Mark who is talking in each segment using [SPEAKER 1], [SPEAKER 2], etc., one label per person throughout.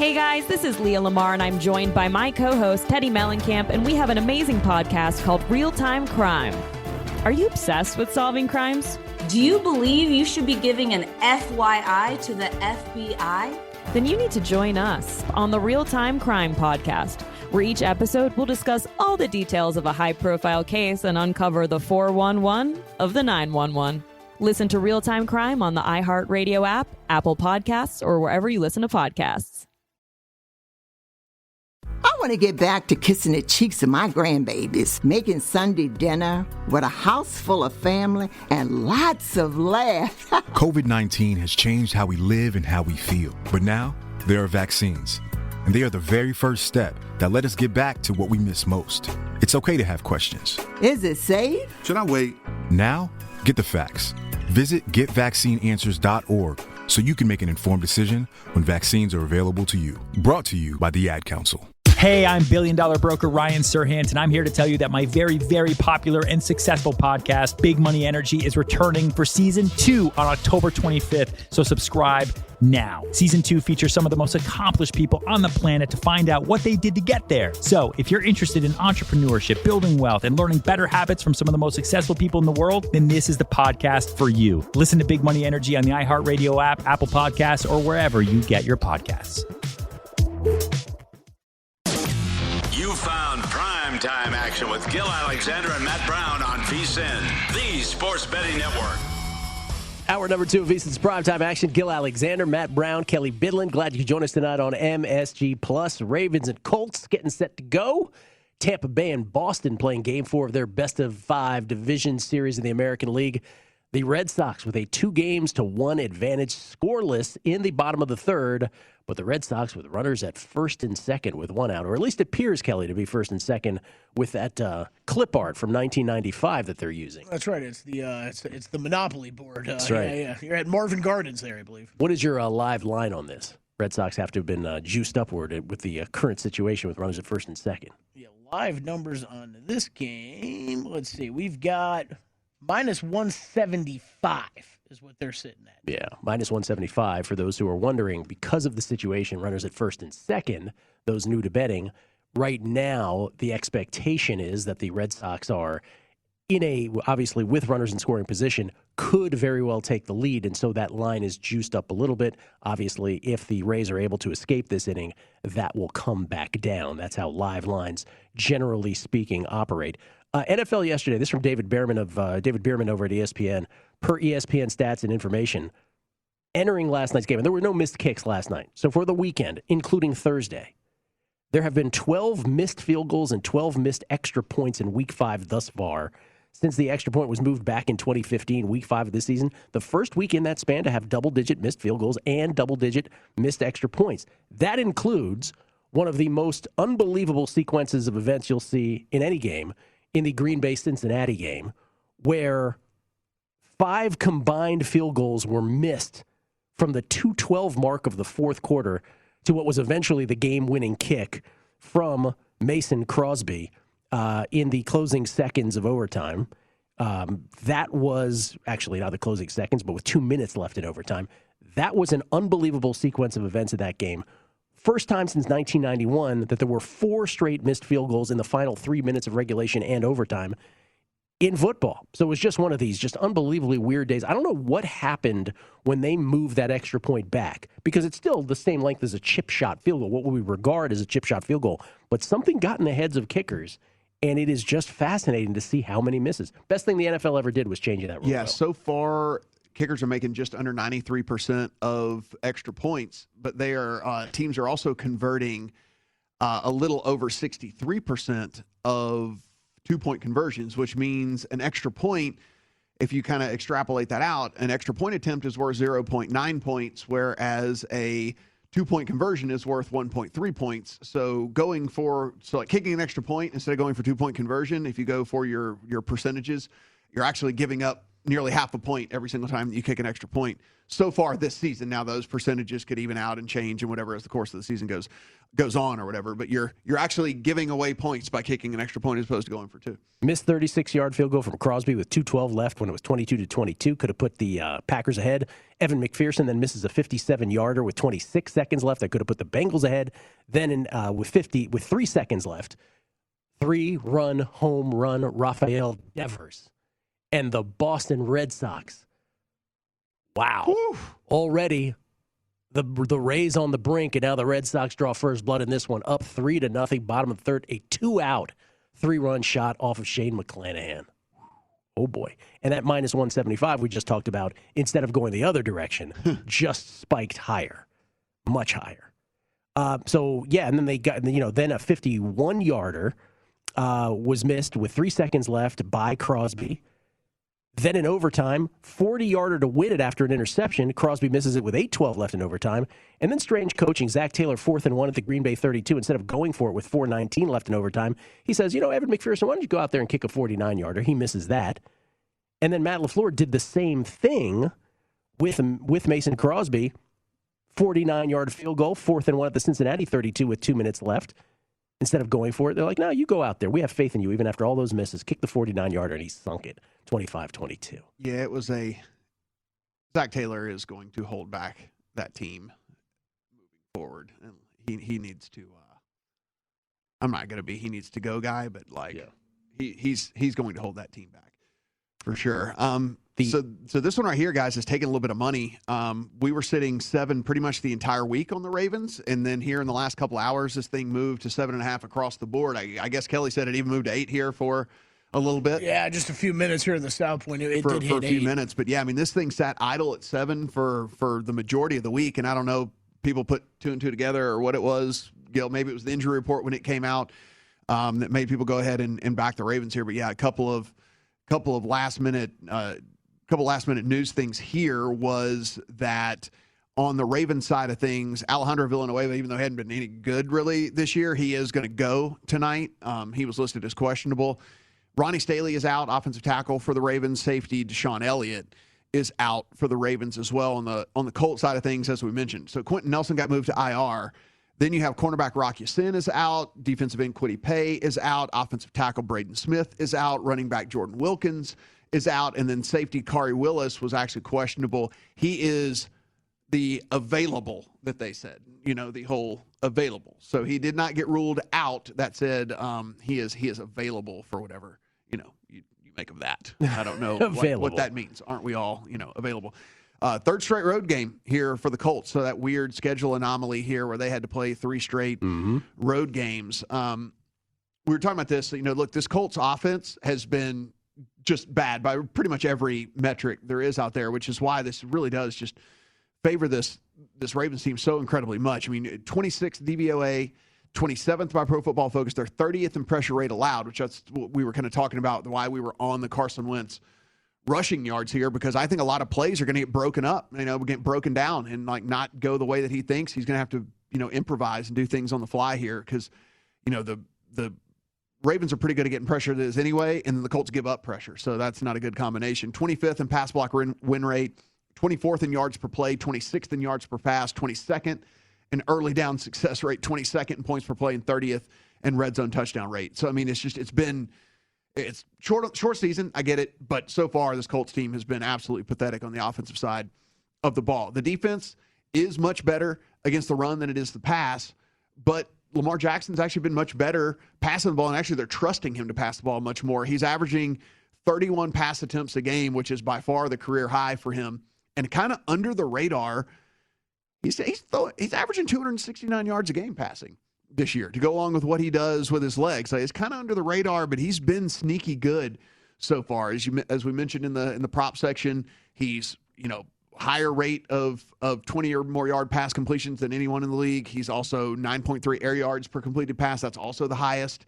[SPEAKER 1] Hey guys, this is Leah Lamar, and I'm joined by my co-host Teddy Mellencamp, and we have an amazing podcast called Real Time Crime. Are you obsessed with solving crimes?
[SPEAKER 2] Do you believe you should be giving an FYI to the FBI?
[SPEAKER 1] Then you need to join us on the Real Time Crime podcast, where each episode will discuss all the details of a high-profile case and uncover the 411 of the 911. Listen to Real Time Crime on the iHeartRadio app, Apple Podcasts, or wherever you listen to podcasts.
[SPEAKER 3] I want to get back to kissing the cheeks of my grandbabies, making Sunday dinner with a house full of family and lots of laughs.
[SPEAKER 4] COVID-19 has changed how we live and how we feel. But now, there are vaccines. And they are the very first step that let us get back to what we miss most. It's okay to have questions.
[SPEAKER 3] Is it safe?
[SPEAKER 4] Should I wait? Now, get the facts. Visit getvaccineanswers.org so you can make an informed decision when vaccines are available to you. Brought to you by the Ad Council.
[SPEAKER 5] Hey, I'm billion-dollar broker Ryan Serhant, and I'm here to tell you that my very, very popular and successful podcast, Big Money Energy, is returning for Season 2 on October 25th, so subscribe now. Season 2 features some of the most accomplished people on the planet to find out what they did to get there. So if you're interested in entrepreneurship, building wealth, and learning better habits from some of the most successful people in the world, then this is the podcast for you. Listen to Big Money Energy on the iHeartRadio app, Apple Podcasts, or wherever you get your podcasts.
[SPEAKER 6] You found primetime action with Gil Alexander and Matt Brown on VSiN, the sports betting network.
[SPEAKER 7] Hour number 2 of VSiN's primetime action. Gil Alexander, Matt Brown, Kelly Bidlin. Glad you could join us tonight on MSG+. Ravens and Colts getting set to go. Tampa Bay and Boston playing Game 4 of their best-of-5 division series in the American League. The Red Sox with a 2-1 advantage, scoreless in the bottom of the third. But the Red Sox with runners at first and second with one out, or at least it appears, Kelly, to be first and second with that clip art from 1995 that they're using.
[SPEAKER 8] That's right. It's the Monopoly board.
[SPEAKER 7] That's right.
[SPEAKER 8] Yeah. You're at Marvin Gardens there, I believe.
[SPEAKER 7] What is your live line on this? Red Sox have to have been juiced upward with the current situation with runners at first and second.
[SPEAKER 8] Yeah, live numbers on this game. Let's see. We've got minus 175. Is what they're sitting at.
[SPEAKER 7] Yeah, minus 175 for those who are wondering because of the situation, runners at first and second, those new to betting. Right now, the expectation is that the Red Sox are obviously with runners in scoring position, could very well take the lead, and so that line is juiced up a little bit. Obviously, if the Rays are able to escape this inning, that will come back down. That's how live lines, generally speaking, operate. NFL yesterday, this from David Behrman over at ESPN. Per ESPN stats and information, entering last night's game, and there were no missed kicks last night. So for the weekend, including Thursday, there have been 12 missed field goals and 12 missed extra points in Week 5 thus far. Since the extra point was moved back in 2015, Week 5 of this season, the first week in that span to have double-digit missed field goals and double-digit missed extra points. That includes one of the most unbelievable sequences of events you'll see in any game, in the Green Bay-Cincinnati game, where 5 combined field goals were missed from the 2:12 mark of the fourth quarter to what was eventually the game-winning kick from Mason Crosby in the closing seconds of overtime. That was actually not the closing seconds, but with 2 minutes left in overtime. That was an unbelievable sequence of events in that game. First time since 1991 that there were 4 straight missed field goals in the final 3 minutes of regulation and overtime in football. So it was just one of these just unbelievably weird days. I don't know what happened when they moved that extra point back, because it's still the same length as a chip shot field goal, what we regard as a chip shot field goal. But something got in the heads of kickers, and it is just fascinating to see how many misses. Best thing the NFL ever did was changing that rule.
[SPEAKER 9] Yeah, so far, kickers are making just under 93% of extra points, but they are teams are also converting a little over 63% of two-point conversions, which means an extra point, if you kind of extrapolate that out, an extra point attempt is worth 0.9 points, whereas a two-point conversion is worth 1.3 points. So like kicking an extra point instead of going for two-point conversion, if you go for your percentages, you're actually giving up nearly half a point every single time that you kick an extra point so far this season. Now those percentages could even out and change and whatever as the course of the season goes on or whatever. But you're actually giving away points by kicking an extra point as opposed to going for two.
[SPEAKER 7] Missed 36-yard field goal from Crosby with 2:12 left when it was 22-22. Could have put the Packers ahead. Evan McPherson then misses a 57-yarder with 26 seconds left. That could have put the Bengals ahead. Then with 3 seconds left, 3-run home run Rafael Devers and the Boston Red Sox. Wow. Whew. Already the Rays on the brink, and now the Red Sox draw first blood in this one, up 3-0, bottom of the third, a 2-out, 3-run shot off of Shane McClanahan. Oh, boy. And that minus 175 we just talked about, instead of going the other direction, just spiked higher, much higher. And then they got, then a 51-yarder was missed with 3 seconds left by Crosby. Then in overtime, 40-yarder to win it after an interception. Crosby misses it with 8:12 left in overtime. And then strange coaching. Zach Taylor, 4th and 1 at the Green Bay 32. Instead of going for it with 4:19 left in overtime, he says, Evan McPherson, why don't you go out there and kick a 49-yarder? He misses that. And then Matt LaFleur did the same thing with Mason Crosby. 49-yard field goal, 4th and 1 at the Cincinnati 32 with 2 minutes left. Instead of going for it, they're like, no, you go out there. We have faith in you, even after all those misses. Kick the 49-yarder, and he sunk it, 25-22.
[SPEAKER 9] Yeah, it was Zach Taylor is going to hold back that team moving forward. And he needs to I'm not going to be he needs to go guy, but he's going to hold that team back for sure. So this one right here, guys, is taking a little bit of money. We were sitting 7 pretty much the entire week on the Ravens, and then here in the last couple hours, this thing moved to 7.5 across the board. I guess Kelly said it even moved to 8 here for a little bit.
[SPEAKER 8] Yeah, just a few minutes here in the South Point. It did hit
[SPEAKER 9] for a few
[SPEAKER 8] 8
[SPEAKER 9] minutes, but yeah, this thing sat idle at 7 for the majority of the week, and I don't know, people put 2 and 2 together or what it was. Gil, maybe it was the injury report when it came out that made people go ahead and back the Ravens here. But yeah, a couple of last minute news things here was that on the Ravens side of things, Alejandro Villanueva, even though he hadn't been any good really this year, he is going to go tonight. He was listed as questionable. Ronnie Staley is out, offensive tackle for the Ravens. Safety Deshaun Elliott is out for the Ravens as well on the Colts side of things, as we mentioned. So Quentin Nelson got moved to IR. Then you have cornerback Rock Ya-Sin is out. Defensive end Kwity Paye is out. Offensive tackle Braden Smith is out. Running back Jordan Wilkins is out. And then safety Kari Willis was actually questionable. He is the available that they said, the whole available. So he did not get ruled out. That said, he is available for whatever, you make of that. I don't know what that means. Aren't we all, available? Third straight road game here for the Colts. So that weird schedule anomaly here where they had to play 3 straight road games. We were talking about this. Look, this Colts offense has been just bad by pretty much every metric there is out there, which is why this really does just favor this Ravens team so incredibly much. 26th DVOA, 27th by Pro Football Focus. They're 30th in pressure rate allowed, which that's what we were kind of talking about, why we were on the Carson Wentz rushing yards here, because I think a lot of plays are going to get broken up, get broken down and not go the way that he thinks. He's going to have to, improvise and do things on the fly here because, the Ravens are pretty good at getting pressure as anyway, and then the Colts give up pressure. So that's not a good combination. 25th in pass block win rate, 24th in yards per play, 26th in yards per pass, 22nd in early down success rate, 22nd in points per play, and 30th in red zone touchdown rate. So, it's short season. I get it. But so far, this Colts team has been absolutely pathetic on the offensive side of the ball. The defense is much better against the run than it is the pass, but Lamar Jackson's actually been much better passing the ball, and actually they're trusting him to pass the ball much more. He's averaging 31 pass attempts a game, which is by far the career high for him. And kind of under the radar, he's averaging 269 yards a game passing this year to go along with what he does with his legs. So it's kind of under the radar, but he's been sneaky good so far. As we mentioned in the prop section, he's higher rate of 20 or more yard pass completions than anyone in the league. He's also 9.3 air yards per completed pass. That's also the highest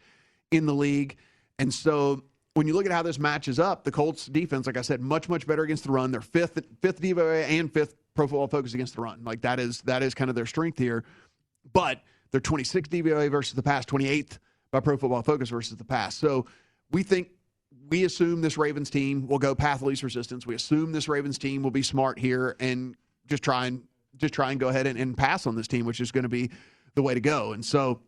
[SPEAKER 9] in the league. And so when you look at how this matches up, the Colts defense, like I said, much better against the run. They're fifth DVOA and 5th Pro Football Focus against the run. That is kind of their strength here. But they're 26th DVOA versus the pass, 28th by Pro Football Focus versus the pass. So we think we assume this Ravens team will go path of least resistance. We assume this Ravens team will be smart here and just try and go ahead and pass on this team, which is going to be the way to go. And so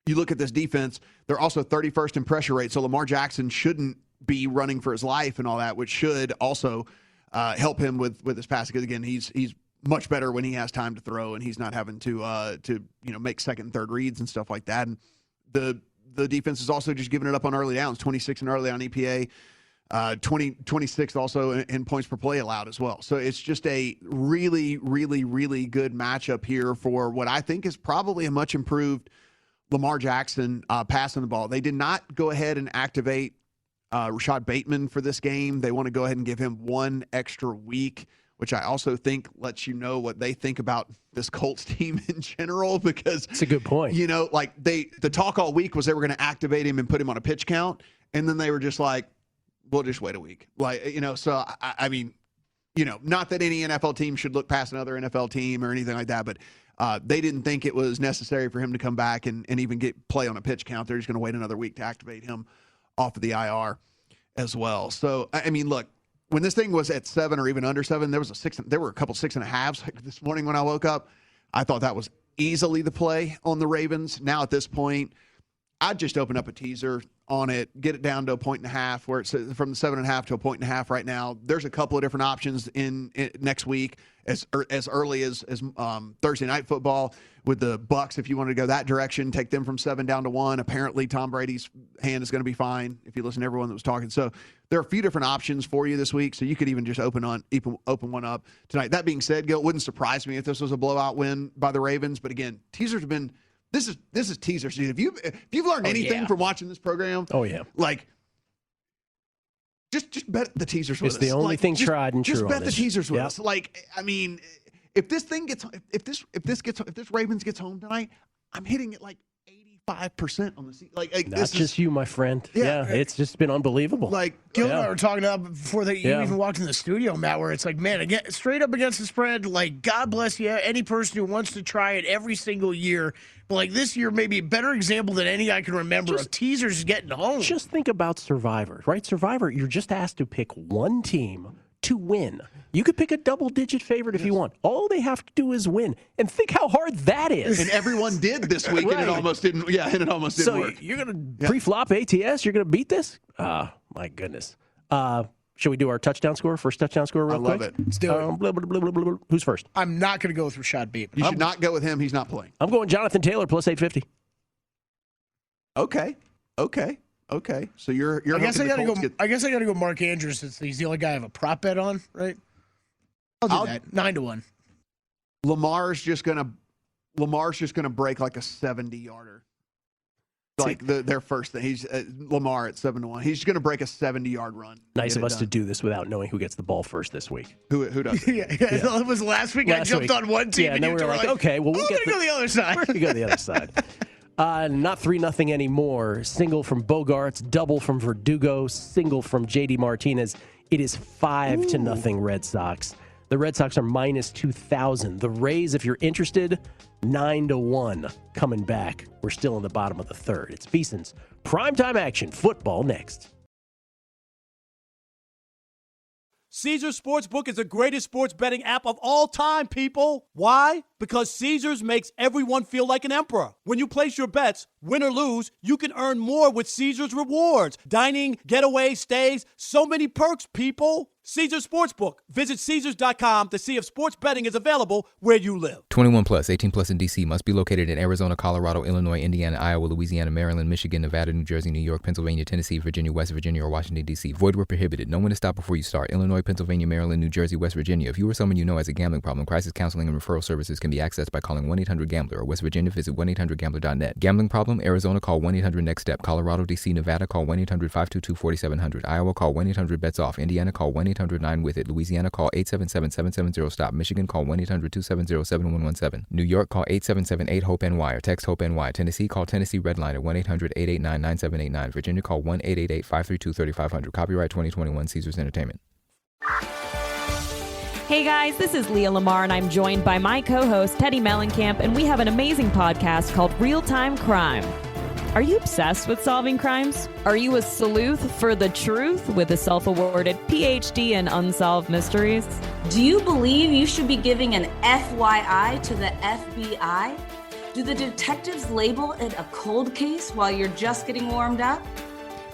[SPEAKER 9] you look at this defense, they're also 31st in pressure rate. So Lamar Jackson shouldn't be running for his life and all that, which should also help him with his passing. Because again, he's much better when he has time to throw and he's not having to make second and third reads and stuff like that. And the defense is also just giving it up on early downs, 26 and early on EPA, 26th also in points per play allowed as well. So it's just a really, really, really good matchup here for what I think is probably a much improved Lamar Jackson passing the ball. They did not go ahead and activate Rashad Bateman for this game. They want to go ahead and give him one extra week, which I also think lets you know what they think about this Colts team in general, because
[SPEAKER 7] it's a good point.
[SPEAKER 9] Like the talk all week was they were going to activate him and put him on a pitch count. And then they were just like, we'll just wait a week. So I mean, not that any NFL team should look past another NFL team or anything like that, but they didn't think it was necessary for him to come back and even get play on a pitch count. They're just going to wait another week to activate him off of the IR as well. So, I mean, look, when this thing was at 7 or even under 7, there were a couple 6.5s like this morning when I woke up. I thought that was easily the play on the Ravens. Now at this point, I'd just open up a teaser on it, get it down to 1.5, where it's from the 7.5 to 1.5 right now. There's a couple of different options in next week as early as Thursday night football with the Bucs. If you want to go that direction, take them from 7 down to 1. Apparently Tom Brady's hand is going to be fine if you listen to everyone that was talking. So there are a few different options for you this week. So you could even just open one up tonight. That being said, Gil, it wouldn't surprise me if this was a blowout win by the Ravens. But again, teasers have been, this is teaser season. If you've learned anything from watching this program, just bet the teasers with us.
[SPEAKER 7] It's the only thing tried and true.
[SPEAKER 9] Just bet the teasers with
[SPEAKER 7] Yep.
[SPEAKER 9] us. I mean, if this Ravens gets home tonight, I'm hitting it 85% on the season.
[SPEAKER 7] Not just you, my friend. Yeah, it's just been unbelievable.
[SPEAKER 8] Gil and I were talking about before you even walked in the studio, Matt, where it's man, again, straight up against the spread, God bless you, any person who wants to try it every single year. But this year, maybe a better example than any I can remember of teasers getting home.
[SPEAKER 7] Just think about Survivor, right? Survivor, you're just asked to pick one team to win. You could pick a double-digit favorite if you want. All they have to do is win. And think how hard that is.
[SPEAKER 9] And everyone did this week, and it almost didn't. Yeah, and it almost didn't work.
[SPEAKER 7] So you're going to pre-flop ATS? You're going to beat this? My goodness. Should we do our touchdown score, first touchdown score real quick?
[SPEAKER 9] I love it.
[SPEAKER 8] Let's do it.
[SPEAKER 7] Who's first?
[SPEAKER 8] I'm not going to go with Rashad Bateman.
[SPEAKER 9] You should not go with him. He's not playing.
[SPEAKER 7] I'm going Jonathan Taylor plus 850.
[SPEAKER 9] Okay. So you're.
[SPEAKER 8] I guess I got to go. I guess I got to go Mark Andrews since he's the only guy I have a prop bet on, right? I'll do that. 9-1.
[SPEAKER 9] Lamar's just gonna break like a 70-yarder. Their first thing. He's Lamar at 7-1. He's going to break a 70-yard run.
[SPEAKER 7] Nice of us to do this without knowing who gets the ball first this week.
[SPEAKER 9] Who does?
[SPEAKER 8] It was last week. I jumped on one team, and
[SPEAKER 7] then we were like, okay, well, we're
[SPEAKER 8] going to go the other side.
[SPEAKER 7] We're going to go the other side. Not 3-0 anymore. Single from Bogarts, double from Verdugo, single from J.D. Martinez. It is 5-0 Red Sox. The Red Sox are minus 2,000. The Rays, if you're interested, 9-1 coming back. We're still in the bottom of the third. It's VSiN's primetime action. Football next.
[SPEAKER 10] Caesars Sportsbook is the greatest sports betting app of all time, people. Why? Because Caesars makes everyone feel like an emperor. When you place your bets, win or lose, you can earn more with Caesars rewards. Dining, getaway, stays, so many perks, people. Caesars Sportsbook. Visit Caesars.com to see if sports betting is available where you live.
[SPEAKER 11] 21 plus, 18 plus in D.C. Must be located in Arizona, Colorado, Illinois, Indiana, Iowa, Louisiana, Maryland, Michigan, Nevada, New Jersey, New York, Pennsylvania, Tennessee, Virginia, West Virginia, or Washington, D.C. Void where prohibited. Know when to stop before you start. Illinois, Pennsylvania, Maryland, New Jersey, West Virginia. If you or someone you know has a gambling problem, crisis counseling and referral services can be accessed by calling 1-800-GAMBLER or West Virginia, visit 1-800-GAMBLER.net. Gambling problem? Arizona, call 1-800-NEXT-STEP. Colorado, D.C., Nevada, call 1-800-522-4700. Iowa, call 1-800-BETS-OFF. Indiana, call 1-800-9-WITH-IT. Louisiana, call 877-770-STOP. Michigan, call 1-800-270-7117. New York, call 877-8-HOPE-NY or text HOPE-NY. Tennessee, call Tennessee Redline at 1-800-889-9789. Virginia, call 1-888-532-3500. Copyright 2021 Caesars Entertainment.
[SPEAKER 1] Hey guys, this is Leah Lamar, and I'm joined by my co-host Teddy Mellencamp, and we have an amazing podcast called Real Time Crime. Are you obsessed with solving crimes? Are you a sleuth for the truth with a self-awarded PhD in unsolved mysteries?
[SPEAKER 2] Do you believe you should be giving an FYI to the FBI? Do the detectives label it a cold case while you're just getting warmed up?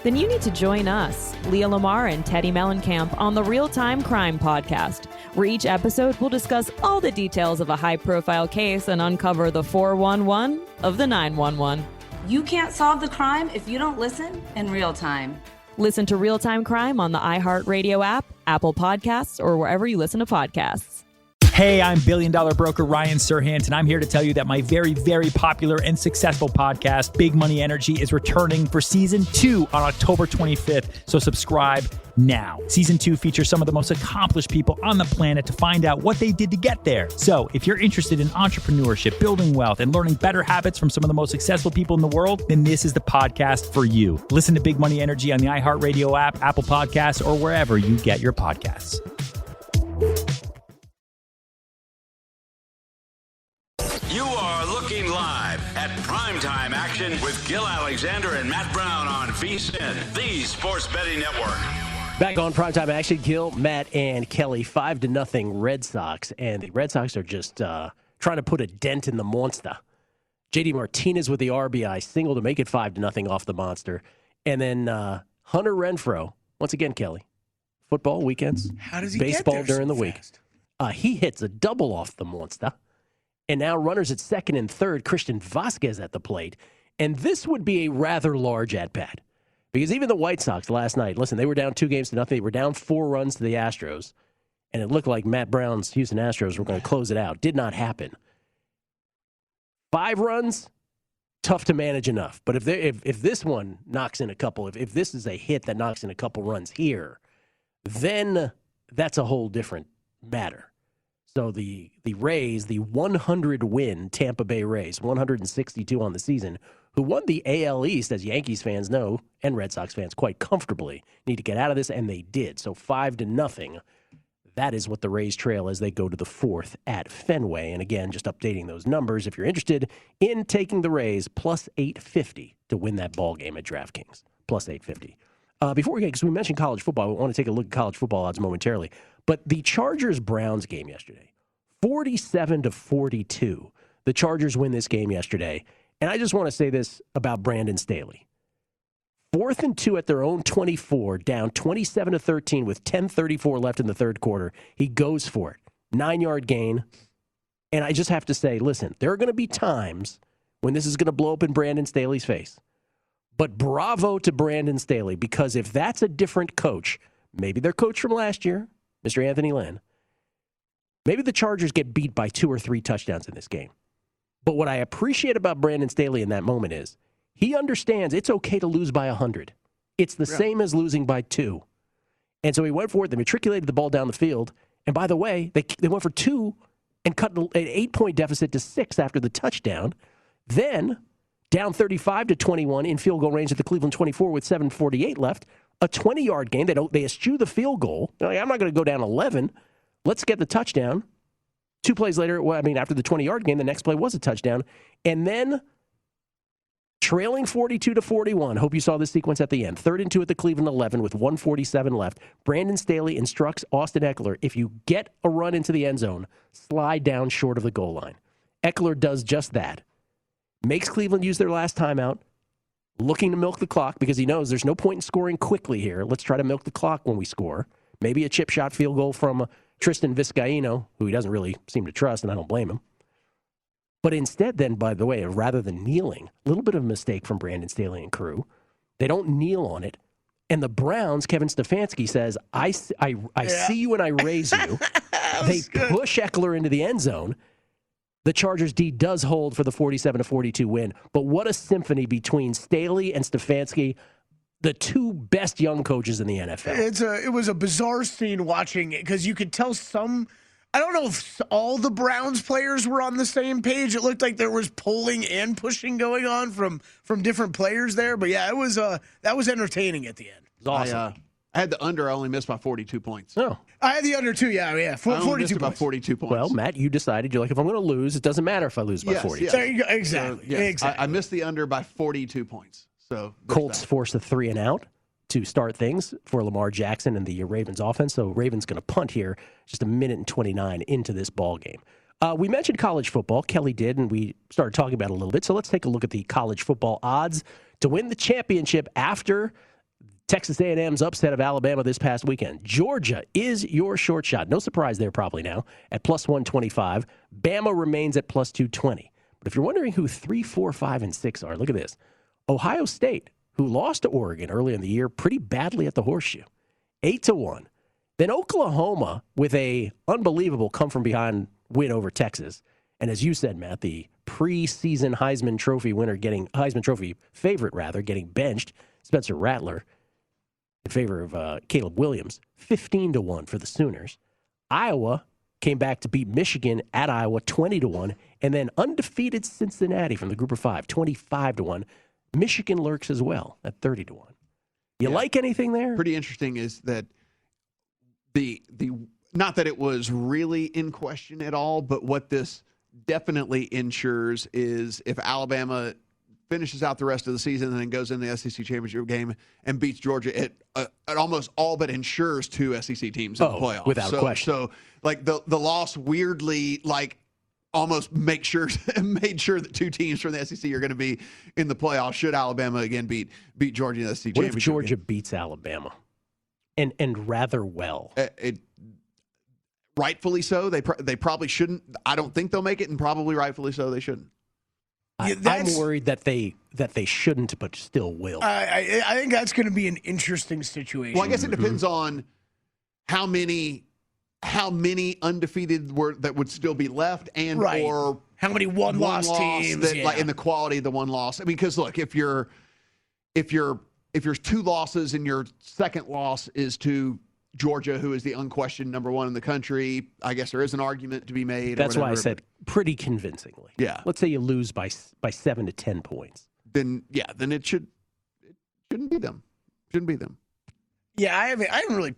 [SPEAKER 1] Then you need to join us, Leah Lamar and Teddy Mellencamp, on the Real Time Crime Podcast, where each episode will discuss all the details of a high-profile case and uncover the 411 of the 911.
[SPEAKER 2] You can't solve the crime if you don't listen in real time.
[SPEAKER 1] Listen to Real Time Crime on the iHeartRadio app, Apple Podcasts, or wherever you listen to podcasts.
[SPEAKER 5] Hey, I'm billion-dollar broker Ryan Serhant, and I'm here to tell you that my very, very popular and successful podcast, Big Money Energy, is returning for Season 2 on October 25th, so subscribe now. Season 2 features some of the most accomplished people on the planet to find out what they did to get there. So if you're interested in entrepreneurship, building wealth, and learning better habits from some of the most successful people in the world, then this is the podcast for you. Listen to Big Money Energy on the iHeartRadio app, Apple Podcasts, or wherever you get your podcasts.
[SPEAKER 6] You are looking live at Primetime Action with Gil Alexander and Matt Brown on VSiN, the Sports Betting Network.
[SPEAKER 7] Back on Primetime Action, Gil, Matt, and Kelly, 5-0 Red Sox. And the Red Sox are just trying to put a dent in the monster. J.D. Martinez with the RBI single to make it 5-0 off the monster. And then Hunter Renfroe, once again, Kelly, football weekends.
[SPEAKER 8] How does he
[SPEAKER 7] baseball
[SPEAKER 8] get there
[SPEAKER 7] during
[SPEAKER 8] so
[SPEAKER 7] the week.
[SPEAKER 8] fast?
[SPEAKER 7] He hits a double off the monster. And now runners at second and third, Christian Vasquez at the plate. And this would be a rather large at-bat. Because even the White Sox last night, listen, they were down 2-0. They were down 4 runs to the Astros. And it looked like Matt Brown's Houston Astros were going to close it out. Did not happen. 5 runs, tough to manage enough. But if this one knocks in a couple, if this is a hit that knocks in a couple runs here, then that's a whole different matter. So the Rays, the 100-win Tampa Bay Rays, 162 on the season, who won the AL East, as Yankees fans know, and Red Sox fans quite comfortably, need to get out of this, and they did. So 5-0, that is what the Rays trail as they go to the 4th at Fenway. And again, just updating those numbers, if you're interested in taking the Rays, plus 850 to win that ball game at DraftKings, plus 850. Before we get, because we mentioned college football, we want to take a look at college football odds momentarily. But the Chargers-Browns game yesterday, 47-42. The Chargers win this game yesterday. And I just want to say this about Brandon Staley. 4th and 2 at their own 24, down 27-13 with 10:34 left in the third quarter. He goes for it. 9-yard gain. And I just have to say, listen, there are going to be times when this is going to blow up in Brandon Staley's face. But bravo to Brandon Staley, because if that's a different coach, maybe their coach from last year, Mr. Anthony Lynn, maybe the Chargers get beat by 2 or 3 touchdowns in this game. But what I appreciate about Brandon Staley in that moment is he understands it's okay to lose by 100. It's the same as losing by 2. And so he went for it. They matriculated the ball down the field. And by the way, they went for 2 and cut an 8-point deficit to 6 after the touchdown. Then, down 35-21 in field goal range at the Cleveland 24 with 7:48 left. A 20-yard gain. They eschew the field goal. They're like, I'm not going to go down 11. Let's get the touchdown. 2 plays later, after the 20-yard gain, the next play was a touchdown. And then trailing 42-41. Hope you saw this sequence at the end. 3rd and 2 at the Cleveland 11 with 1:47 left. Brandon Staley instructs Austin Eckler, if you get a run into the end zone, slide down short of the goal line. Eckler does just that. Makes Cleveland use their last timeout, looking to milk the clock because he knows there's no point in scoring quickly here. Let's try to milk the clock when we score. Maybe a chip shot field goal from Tristan Vizcaíno, who he doesn't really seem to trust, and I don't blame him. But instead then, by the way, rather than kneeling, a little bit of a mistake from Brandon Staley and crew. They don't kneel on it. And the Browns, Kevin Stefanski says, I see you and I raise you. They push Eckler into the end zone. The Chargers D does hold for the 47-42 win. But what a symphony between Staley and Stefanski, the 2 best young coaches in the NFL.
[SPEAKER 8] It was a bizarre scene watching it because you could tell some. I don't know if all the Browns players were on the same page. It looked like there was pulling and pushing going on from different players there. But yeah, it was that was entertaining at the end.
[SPEAKER 7] It was awesome.
[SPEAKER 9] I had the under. I only missed by 42 points.
[SPEAKER 7] Oh.
[SPEAKER 8] I had the under too. Yeah.
[SPEAKER 9] I
[SPEAKER 8] 42
[SPEAKER 9] missed
[SPEAKER 8] points.
[SPEAKER 9] by 42 points.
[SPEAKER 7] Well, Matt, you decided. You're like, if I'm going to lose, it doesn't matter if I lose by 40.
[SPEAKER 9] Yes.
[SPEAKER 8] There you go. Exactly.
[SPEAKER 9] So, yes,
[SPEAKER 8] Exactly.
[SPEAKER 9] I missed the under by 42 points. So
[SPEAKER 7] Colts force a 3 and out to start things for Lamar Jackson and the Ravens offense. So Ravens going to punt here just a minute and 29 into this ball game. We mentioned college football. Kelly did, and we started talking about it a little bit. So let's take a look at the college football odds to win the championship after Texas A&M's upset of Alabama this past weekend. Georgia is your short shot. No surprise there probably now at plus 125. Bama remains at plus 220. But if you're wondering who 3, 4, 5, and 6 are, look at this. Ohio State, who lost to Oregon early in the year pretty badly at the Horseshoe, 8-1. Then Oklahoma with a unbelievable come-from-behind win over Texas. And as you said, Matt, the preseason Heisman Trophy favorite getting benched, Spencer Rattler, in favor of Caleb Williams, 15-1 for the Sooners. Iowa came back to beat Michigan at Iowa, 20-1. And then undefeated Cincinnati from the group of 5, 25-1. Michigan lurks as well at 30-1. You like anything there?
[SPEAKER 9] Pretty interesting is that the not that it was really in question at all, but what this definitely ensures is if Alabama finishes out the rest of the season and then goes in the SEC championship game and beats Georgia, it almost all but ensures 2 SEC teams in the playoffs.
[SPEAKER 7] Without question.
[SPEAKER 9] So like the loss weirdly almost made sure that 2 teams from the SEC are going to be in the playoffs should Alabama again beat Georgia in the SEC championship.
[SPEAKER 7] What if Georgia beats Alabama and rather well?
[SPEAKER 9] Rightfully so. They probably shouldn't. I don't think they'll make it, and probably rightfully so they shouldn't.
[SPEAKER 7] I'm worried that they shouldn't, but still will.
[SPEAKER 8] I think that's going to be an interesting situation.
[SPEAKER 9] Well, I guess it depends on how many undefeated that would still be left, and or
[SPEAKER 8] how many one-loss teams,
[SPEAKER 9] and the quality of the one loss. I mean, because look, if you're 2 losses and your second loss is to Georgia, who is the unquestioned number 1 in the country, I guess there is an argument to be made.
[SPEAKER 7] That's why I said pretty convincingly.
[SPEAKER 9] Yeah.
[SPEAKER 7] Let's say you lose by 7 to 10 points.
[SPEAKER 9] Then it shouldn't be them. Shouldn't be them.
[SPEAKER 8] Yeah, I haven't really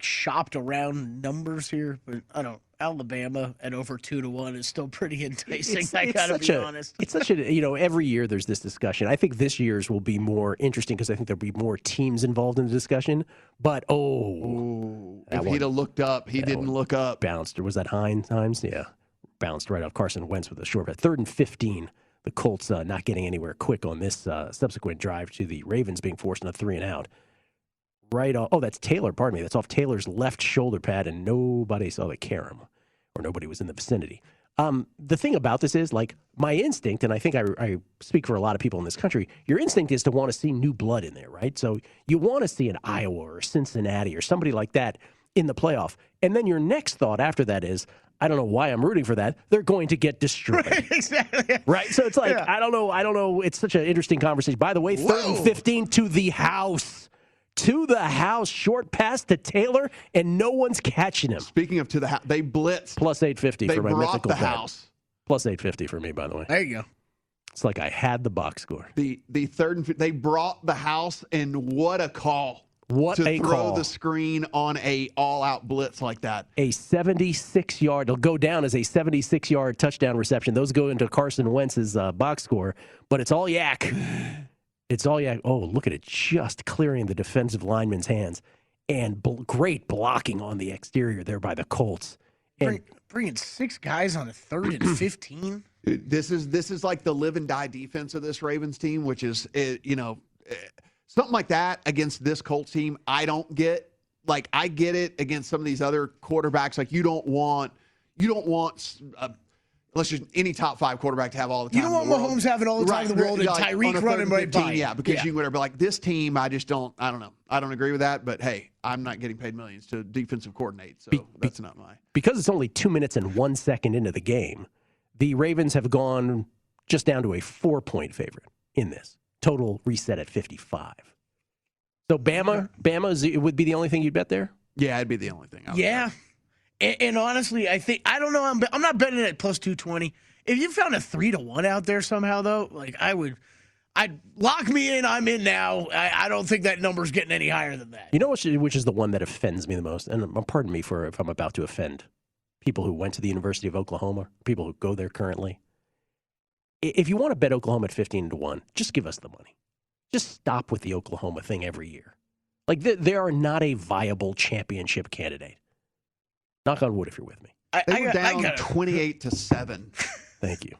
[SPEAKER 8] shopped around numbers here, but I don't. Alabama at over 2-1 is still pretty enticing. I gotta be honest.
[SPEAKER 7] It's such a every year there's this discussion. I think this year's will be more interesting because I think there'll be more teams involved in the discussion. But
[SPEAKER 9] if he'd have looked up, he didn't look up.
[SPEAKER 7] Bounced, or was that Hines? Yeah, bounced right off Carson Wentz with a short bet. 3rd and 15. The Colts not getting anywhere quick on this subsequent drive to the Ravens being forced into 3 and out. Right off. Oh, that's Taylor. Pardon me. That's off Taylor's left shoulder pad, and nobody saw the carom, or nobody was in the vicinity. The thing about this is, my instinct, and I think I speak for a lot of people in this country, your instinct is to want to see new blood in there, right? So you want to see an Iowa or Cincinnati or somebody like that in the playoff. And then your next thought after that is, I don't know why I'm rooting for that. They're going to get destroyed.
[SPEAKER 8] Exactly.
[SPEAKER 7] Right? So it's I don't know. It's such an interesting conversation. By the way, 3rd and 15 to the house. To the house, short pass to Taylor, and no one's catching him.
[SPEAKER 9] Speaking of to the house, they blitzed.
[SPEAKER 7] Plus 850 for my mythical bet.
[SPEAKER 9] They brought the house.
[SPEAKER 7] Plus 850 for me, by the way.
[SPEAKER 8] There you go.
[SPEAKER 7] It's like I had the box score.
[SPEAKER 9] The 3rd and they brought the house, and what a call!
[SPEAKER 7] What a call!
[SPEAKER 9] To throw the screen on a all-out blitz like that.
[SPEAKER 7] A 76-yard. It'll go down as a 76-yard touchdown reception. Those go into Carson Wentz's box score, but it's all yak. It's all yak. Oh, look at it, just clearing the defensive lineman's hands, and great blocking on the exterior there by the Colts. And
[SPEAKER 8] bringing 6 guys on a 3rd and 15.
[SPEAKER 9] This is like the live and die defense of this Ravens team, which is something like that against this Colts team. I don't get. I get it against some of these other quarterbacks. Like you don't want. Let's just any top 5 quarterback to have all the time.
[SPEAKER 8] You don't want Mahomes having all the time in the world and Tyreek running right by.
[SPEAKER 9] Yeah, because you would be like, this team, I don't know. I don't agree with that, but hey, I'm not getting paid millions to defensive coordinate, so that's not my.
[SPEAKER 7] Because it's only 2 minutes and 1 second into the game, the Ravens have gone just down to a 4-point favorite in this. Total reset at 55. So Bama would be the only thing you'd bet there?
[SPEAKER 9] Yeah, it'd be the only thing.
[SPEAKER 8] Yeah. And honestly, I don't know. I'm not betting at plus 220. If you found a 3-1 out there somehow, though, I I'd lock me in. I'm in now. I don't think that number's getting any higher than that.
[SPEAKER 7] You know which is the one that offends me the most? And pardon me for if I'm about to offend people who went to the University of Oklahoma, people who go there currently. If you want to bet Oklahoma at 15-1, just give us the money. Just stop with the Oklahoma thing every year. Like, they are not a viable championship candidate. Knock on wood if you're with me.
[SPEAKER 9] They were down 28-7.
[SPEAKER 7] Thank you.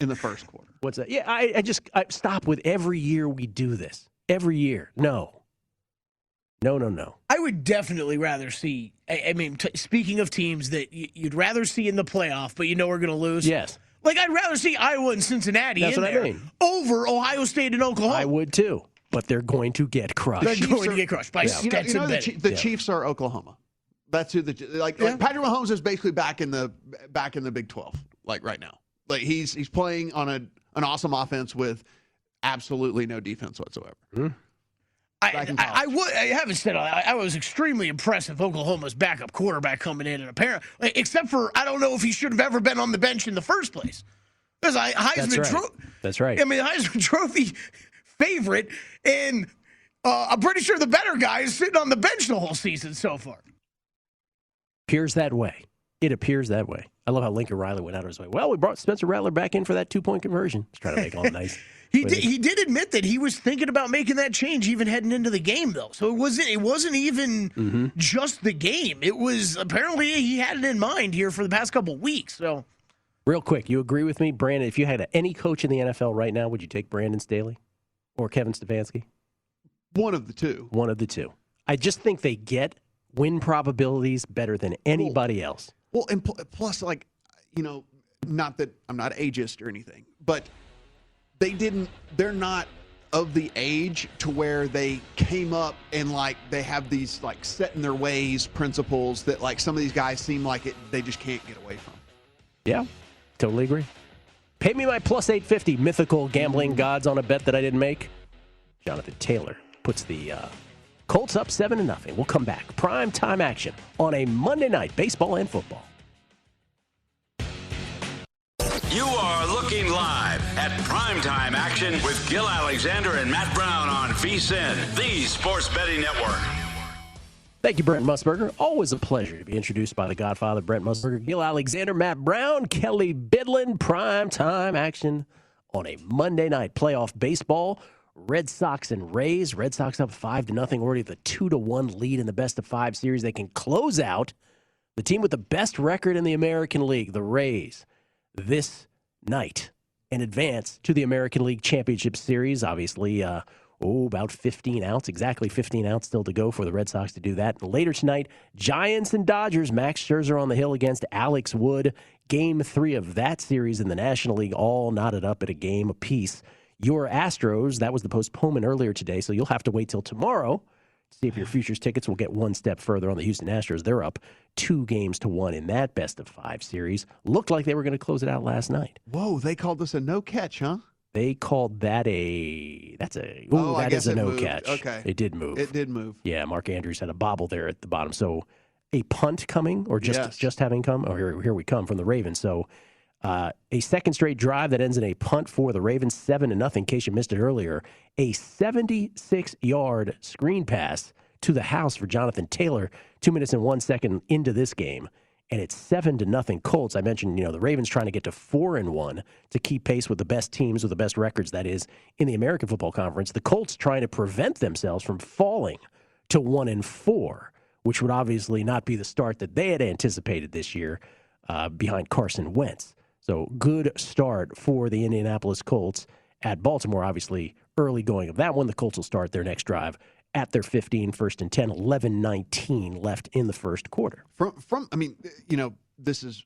[SPEAKER 9] In the first quarter.
[SPEAKER 7] What's that? Yeah, I stop with every year we do this. Every year. No.
[SPEAKER 8] I would definitely rather see, speaking of teams that you'd rather see in the playoff, but you know we're going to lose.
[SPEAKER 7] Yes.
[SPEAKER 8] Like, I'd rather see Iowa and Cincinnati over Ohio State and Oklahoma.
[SPEAKER 7] I would too, but they're going to get crushed.
[SPEAKER 8] They're going to get crushed by Stetson Bennett.
[SPEAKER 9] The Chiefs are Oklahoma. That's who like Patrick Mahomes is basically back in the Big 12, like right now. Like he's playing on an awesome offense with absolutely no defense whatsoever.
[SPEAKER 7] Mm-hmm.
[SPEAKER 8] I haven't said all that. I was extremely impressed with Oklahoma's backup quarterback coming in, and apparently, except for I don't know if he should have ever been on the bench in the first place. Because Heisman Trophy.
[SPEAKER 7] That's right.
[SPEAKER 8] I mean, the Heisman Trophy favorite, and I'm pretty sure the better guy is sitting on the bench the whole season so far.
[SPEAKER 7] Appears that way. It appears that way. I love how Lincoln Riley went out of his way. Well, we brought Spencer Rattler back in for that 2-point conversion. He's trying to make it all nice.
[SPEAKER 8] He did admit that he was thinking about making that change even heading into the game, though. So it wasn't even just the game. It was apparently he had it in mind here for the past couple of weeks. So,
[SPEAKER 7] real quick, you agree with me, Brandon? If you had any coach in the NFL right now, would you take Brandon Staley or Kevin Stefanski?
[SPEAKER 9] One of the two.
[SPEAKER 7] One of the two. I just think they get win probabilities better than anybody else.
[SPEAKER 9] Well, and plus, like, not that I'm not ageist or anything, but they're not of the age to where they came up and, like, they have these, like, set in their ways principles that, like, some of these guys seem like they just can't get away from.
[SPEAKER 7] Yeah, totally agree. Pay me my plus 850 mythical gambling gods on a bet that I didn't make. Jonathan Taylor puts the Colts up 7-0. We'll come back. Prime time action on a Monday night, baseball and football.
[SPEAKER 6] You are looking live at Primetime Action with Gil Alexander and Matt Brown on VSiN, the Sports Betting Network.
[SPEAKER 7] Thank you, Brent Musburger. Always a pleasure to be introduced by the Godfather, Brent Musburger, Gil Alexander, Matt Brown, Kelly Bidlin. Primetime action on a Monday night playoff baseball. Red Sox and Rays. Red Sox up 5-0, already the 2-1 lead in the best-of-5 series. They can close out the team with the best record in the American League, the Rays, this night and advance to the American League Championship Series. Obviously, about 15 outs, exactly 15 outs still to go for the Red Sox to do that. And later tonight, Giants and Dodgers. Max Scherzer on the hill against Alex Wood. Game 3 of that series in the National League, all knotted up at a game apiece. Your Astros, that was the postponement earlier today, so you'll have to wait till tomorrow to see if your futures tickets will get one step further on the Houston Astros. They're up 2-1 in that best-of-5 series. Looked like they were going to close it out last night.
[SPEAKER 9] Whoa, they called this a no-catch, huh?
[SPEAKER 7] They called that that is a no-catch.
[SPEAKER 9] Okay.
[SPEAKER 7] It did move.
[SPEAKER 9] It did move.
[SPEAKER 7] Yeah, Mark Andrews had a bobble there at the bottom. So a punt coming, or just having come? Oh, here we come from the Ravens. So a second straight drive that ends in a punt for the Ravens, 7-0, in case you missed it earlier. A 76-yard screen pass to the house for Jonathan Taylor, 2 minutes and 1 second into this game. And it's 7-0 Colts. I mentioned, the Ravens trying to get to 4-1 to keep pace with the best teams with the best records, that is, in the American Football Conference. The Colts trying to prevent themselves from falling to 1-4, which would obviously not be the start that they had anticipated this year behind Carson Wentz. So good start for the Indianapolis Colts at Baltimore. Obviously, early going of that one. The Colts will start their next drive at their 15, 1st and 10, 11:19 left in the first quarter.
[SPEAKER 9] This is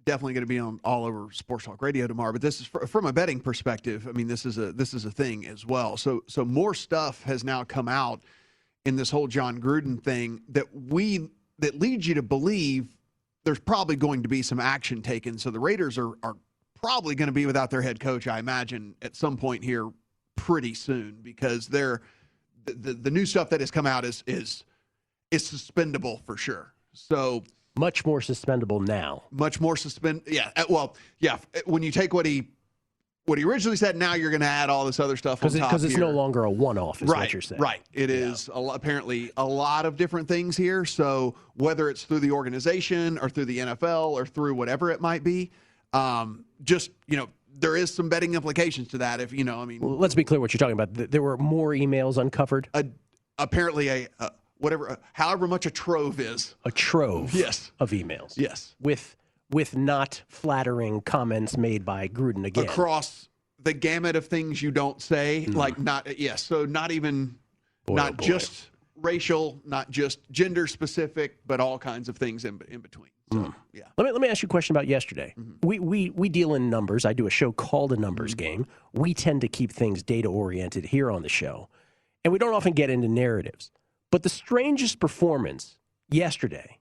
[SPEAKER 9] definitely going to be on all over Sports Talk Radio tomorrow, but this is from a betting perspective. I mean, this is a thing as well. So more stuff has now come out in this whole John Gruden thing that leads you to believe there's probably going to be some action taken. So the Raiders are probably going to be without their head coach, I imagine, at some point here pretty soon, because the new stuff that has come out is suspendable for sure. So
[SPEAKER 7] much more suspendable now.
[SPEAKER 9] Much more Yeah. Well, yeah. When you take what he what he originally said. Now you're going to add all this other stuff on top
[SPEAKER 7] because it's
[SPEAKER 9] here.
[SPEAKER 7] no longer a one-off, is
[SPEAKER 9] right,
[SPEAKER 7] what you're saying.
[SPEAKER 9] Right. It is apparently a lot of different things here. So whether it's through the organization or through the NFL or through whatever it might be, there is some betting implications to that. If
[SPEAKER 7] Well, let's be clear what you're talking about. There were more emails uncovered.
[SPEAKER 9] Apparently however much a trove is.
[SPEAKER 7] A trove.
[SPEAKER 9] Yes.
[SPEAKER 7] Of emails.
[SPEAKER 9] Yes.
[SPEAKER 7] With not flattering comments made by Gruden again.
[SPEAKER 9] Across the gamut of things you don't say, so not even, just racial, not just gender specific, but all kinds of things in between. So, yeah.
[SPEAKER 7] Let me ask you a question about yesterday. Mm-hmm. We deal in numbers. I do a show called A Numbers Game. We tend to keep things data oriented here on the show, and we don't often get into narratives. But the strangest performance yesterday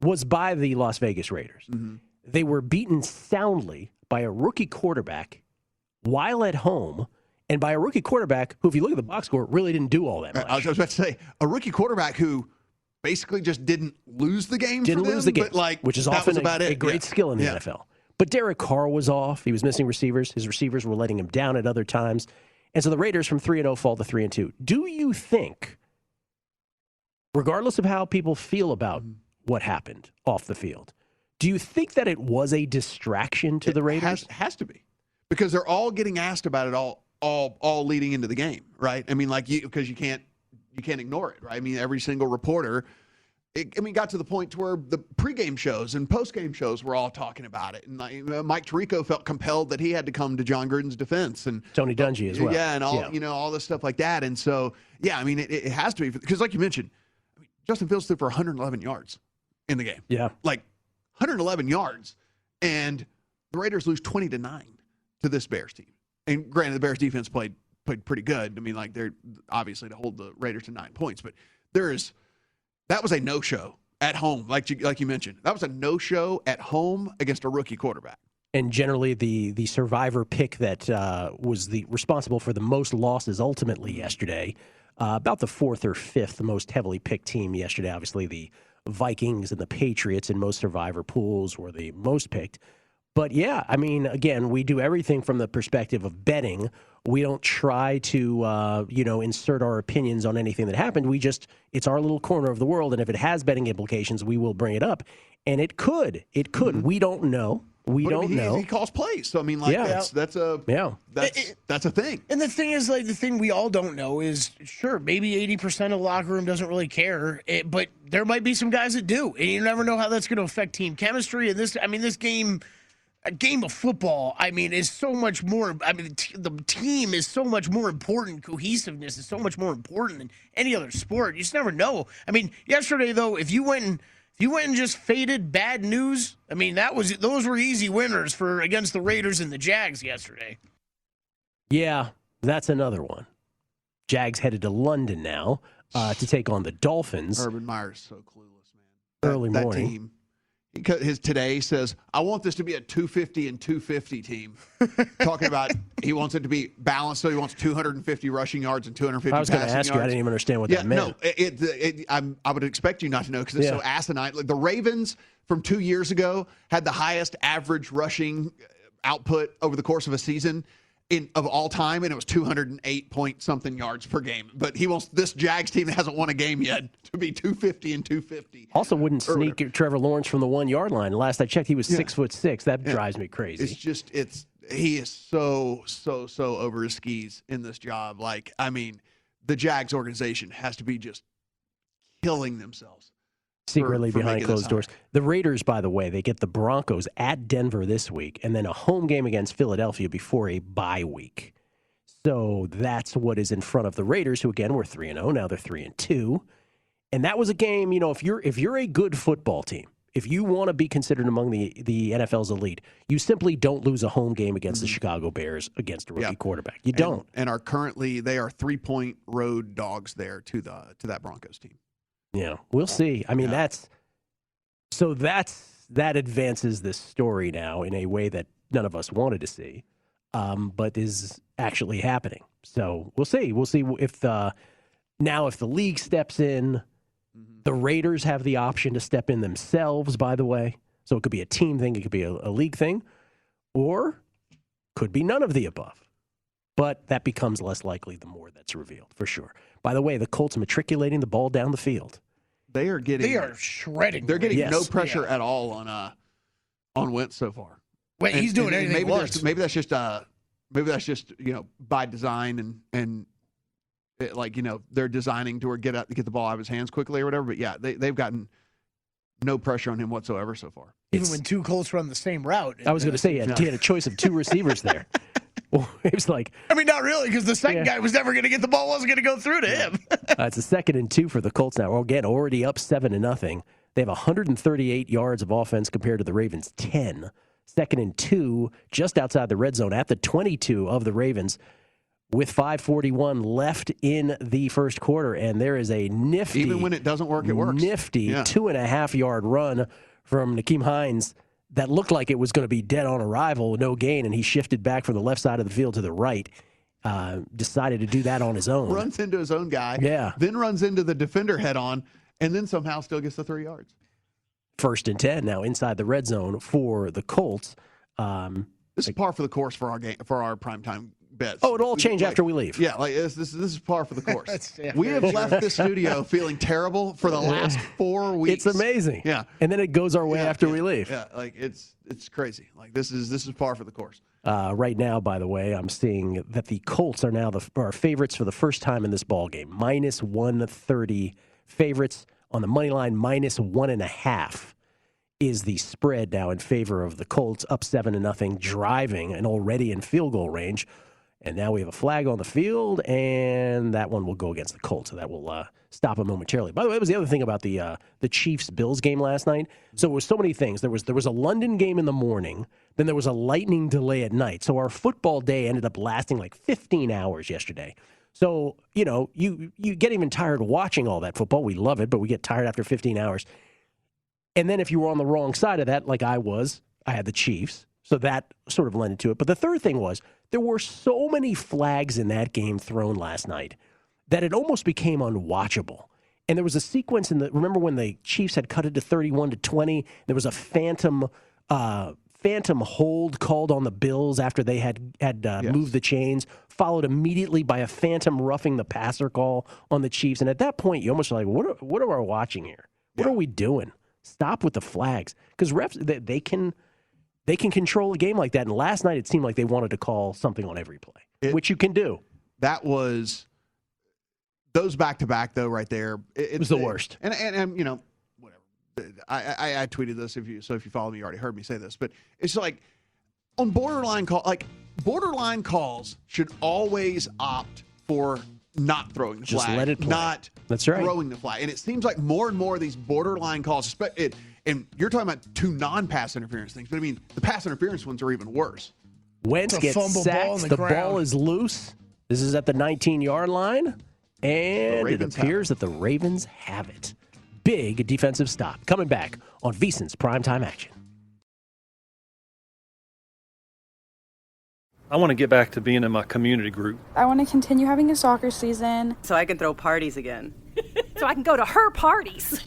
[SPEAKER 7] was by the Las Vegas Raiders. Mm-hmm. They were beaten soundly by a rookie quarterback while at home, and by a rookie quarterback who, if you look at the box score, really didn't do all that much.
[SPEAKER 9] I was about to say, a rookie quarterback who basically just didn't lose the game
[SPEAKER 7] didn't
[SPEAKER 9] for them,
[SPEAKER 7] lose the game,
[SPEAKER 9] but
[SPEAKER 7] which is
[SPEAKER 9] that
[SPEAKER 7] often
[SPEAKER 9] was about
[SPEAKER 7] a great skill in the NFL. But Derek Carr was off. He was missing receivers. His receivers were letting him down at other times. And so the Raiders from 3-0 fall to 3-2. Do you think, regardless of how people feel about what happened off the field, do you think that it was a distraction to the Raiders?
[SPEAKER 9] Has to be, because they're all getting asked about it all leading into the game, right? I mean, because you can't ignore it, right? I mean, every single reporter, got to the point to where the pregame shows and postgame shows were all talking about it, and Mike Tirico felt compelled that he had to come to John Gruden's defense, and
[SPEAKER 7] Tony Dungy as well,
[SPEAKER 9] and all this stuff like that, and so it has to be, because like you mentioned, Justin Fields threw for 111 yards in the game, 111 yards, and the Raiders lose 20-9 to this Bears team. And granted, the Bears defense played pretty good. I mean, they're obviously to hold the Raiders to 9 points, but that was a no-show at home, like you mentioned. That was a no-show at home against a rookie quarterback.
[SPEAKER 7] And generally, the survivor pick that was responsible for the most losses ultimately yesterday, about the fourth or fifth most heavily picked team yesterday. Obviously, the Vikings and the Patriots in most survivor pools were the most picked. But again, we do everything from the perspective of betting. We don't try to, insert our opinions on anything that happened. It's our little corner of the world. And if it has betting implications, we will bring it up. And it could. Mm-hmm. We don't know. We don't know.
[SPEAKER 9] He calls plays. So, that's a thing.
[SPEAKER 8] And the thing is, the thing we all don't know is, sure, maybe 80% of the locker room doesn't really care, but there might be some guys that do. And you never know how that's going to affect team chemistry. And this game, a game of football, is so much more. The team is so much more important. Cohesiveness is so much more important than any other sport. You just never know. Yesterday, though, if you went and just faded bad news, those were easy winners against the Raiders and the Jags yesterday.
[SPEAKER 7] Yeah, that's another one. Jags headed to London now to take on the Dolphins.
[SPEAKER 9] Urban Meyer's so clueless, man.
[SPEAKER 7] Early morning.
[SPEAKER 9] That team. His today says, I want this to be a 250 and 250 team. Talking about he wants it to be balanced, so he wants 250 rushing yards and 250 passing yards.
[SPEAKER 7] I was going to ask you, I didn't even understand what that meant.
[SPEAKER 9] No, I would expect you not to know, because it's so asinine. The Ravens from 2 years ago had the highest average rushing output over the course of a season of all time, and it was 208-point-something yards per game. But he wants this Jags team that hasn't won a game yet to be 250 and 250.
[SPEAKER 7] Also wouldn't sneak Trevor Lawrence from the 1 yard line. Last I checked, he was 6'6". That drives me crazy.
[SPEAKER 9] He is so over his skis in this job. The Jags organization has to be just killing themselves.
[SPEAKER 7] Secretly behind closed doors. The Raiders, by the way, they get the Broncos at Denver this week, and then a home game against Philadelphia before a bye week. So that's what is in front of the Raiders, who again were 3-0. Now they're 3-2, and that was a game. If you're a good football team, if you want to be considered among the NFL's elite, you simply don't lose a home game against the Chicago Bears against a rookie quarterback. You don't.
[SPEAKER 9] And are currently they are 3-point road dogs there to that Broncos team.
[SPEAKER 7] Yeah, we'll see. That advances this story now in a way that none of us wanted to see, but is actually happening. So we'll see. We'll see if the league steps in. The Raiders have the option to step in themselves, by the way. So it could be a team thing. It could be a league thing. Or Could be none of the above. But that becomes less likely the more that's revealed, for sure. By the way, the Colts matriculating the ball down the field.
[SPEAKER 9] They are
[SPEAKER 8] shredding.
[SPEAKER 9] They're getting no pressure at all on Wentz so far.
[SPEAKER 8] Wait, he's doing anything he wants.
[SPEAKER 9] Maybe that's just by design and they're designing to get the ball out of his hands quickly or whatever. But yeah, they've gotten no pressure on him whatsoever so far.
[SPEAKER 8] Even when two Colts run the same route.
[SPEAKER 7] I was going to say, he had a choice of two receivers there. It was like,
[SPEAKER 8] I mean, not really, because the second guy was never going to get the ball, wasn't going to go through to him.
[SPEAKER 7] It's a 2nd and 2 for the Colts now. Again, already up 7-0. They have 138 yards of offense compared to the Ravens' 10. 2nd and 2, just outside the red zone at the 22 of the Ravens, with 5:41 left in the first quarter. And there is a nifty,
[SPEAKER 9] even when it doesn't work, it works.
[SPEAKER 7] Nifty 2.5-yard run from Nyheim Hines that looked like it was going to be dead on arrival, no gain, and he shifted back from the left side of the field to the right. Decided to do that on his own.
[SPEAKER 9] Runs into his own guy.
[SPEAKER 7] Yeah.
[SPEAKER 9] Then runs into the defender head on, and then somehow still gets the 3 yards.
[SPEAKER 7] 1st and 10 now inside the red zone for the Colts.
[SPEAKER 9] This is par for the course for our game, for our primetime bets.
[SPEAKER 7] Oh, it'll all change after we leave.
[SPEAKER 9] Yeah, this is par for the course. We have left this studio feeling terrible for the last 4 weeks.
[SPEAKER 7] It's amazing.
[SPEAKER 9] Yeah,
[SPEAKER 7] and then it goes our way after we leave.
[SPEAKER 9] Yeah, it's crazy. Like this is par for the course.
[SPEAKER 7] Right now, by the way, I'm seeing that the Colts are now our favorites for the first time in this ball game. Minus 130 favorites on the money line. Minus 1.5 is the spread now in favor of the Colts. Up 7-0, driving and already in field goal range. And now we have a flag on the field, and that one will go against the Colts, so that will stop them momentarily. By the way, that was the other thing about the Chiefs-Bills game last night. So it was so many things. There was a London game in the morning, then there was a lightning delay at night. So our football day ended up lasting like 15 hours yesterday. So, you get even tired watching all that football. We love it, but we get tired after 15 hours. And then if you were on the wrong side of that, like I had the Chiefs. So that sort of lent into it. But the third thing was there were so many flags in that game thrown last night that it almost became unwatchable. And there was a sequence remember when the Chiefs had cut it to 31-20? There was a phantom hold called on the Bills after they had moved the chains, followed immediately by a phantom roughing the passer call on the Chiefs. And at that point, you almost like, what are we watching here? What are we doing? Stop with the flags. Because refs, they can control a game like that. And last night, it seemed like they wanted to call something on every play, which you can do.
[SPEAKER 9] That was those back-to-back, though, right there.
[SPEAKER 7] It was the worst.
[SPEAKER 9] And whatever. I tweeted this. If you follow me, you already heard me say this. But it's like on borderline calls should always opt for not throwing the flag.
[SPEAKER 7] Just let it play.
[SPEAKER 9] Not
[SPEAKER 7] That's right.
[SPEAKER 9] throwing the flag. And it seems like more and more of these borderline calls, and you're talking about 2 non-pass interference things, but I mean, the pass interference ones are even worse.
[SPEAKER 7] Wentz gets sacked. The ball is loose. This is at the 19-yard line, and it appears that the Ravens have it. Big defensive stop. Coming back on VSiN's Primetime Action.
[SPEAKER 12] I want to get back to being in my community group.
[SPEAKER 13] I want to continue having a soccer season.
[SPEAKER 14] So I can throw parties again.
[SPEAKER 15] So I can go to her parties.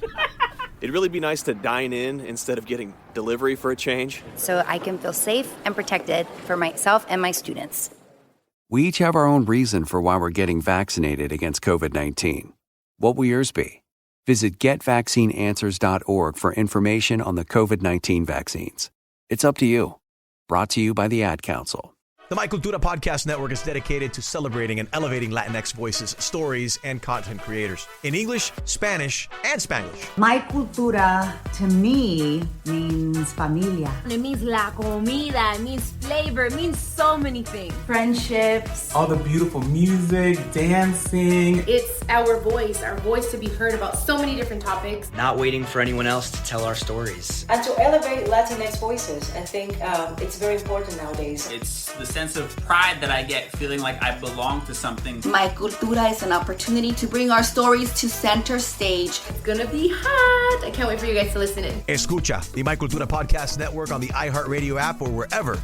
[SPEAKER 16] It'd really be nice to dine in instead of getting delivery for a change.
[SPEAKER 17] So I can feel safe and protected for myself and my students.
[SPEAKER 18] We each have our own reason for why we're getting vaccinated against COVID-19. What will yours be? Visit GetVaccineAnswers.org for information on the COVID-19 vaccines. It's up to you. Brought to you by the Ad Council.
[SPEAKER 19] The My Cultura Podcast Network is dedicated to celebrating and elevating Latinx voices, stories, and content creators in English, Spanish, and Spanglish.
[SPEAKER 20] My Cultura, to me, means familia.
[SPEAKER 21] It means la comida, it means flavor, it means so many things.
[SPEAKER 20] Friendships.
[SPEAKER 22] All the beautiful music, dancing.
[SPEAKER 23] It's our voice to be heard about so many different topics.
[SPEAKER 24] Not waiting for anyone else to tell our stories.
[SPEAKER 25] And to elevate Latinx voices, I think it's very important nowadays.
[SPEAKER 26] It's the sense of pride that I get feeling like I belong to something.
[SPEAKER 27] My Cultura is an opportunity to bring our stories to center stage.
[SPEAKER 23] It's gonna be hot. I can't wait for you guys to listen in.
[SPEAKER 19] Escucha the My Cultura Podcast Network on the iHeartRadio app or wherever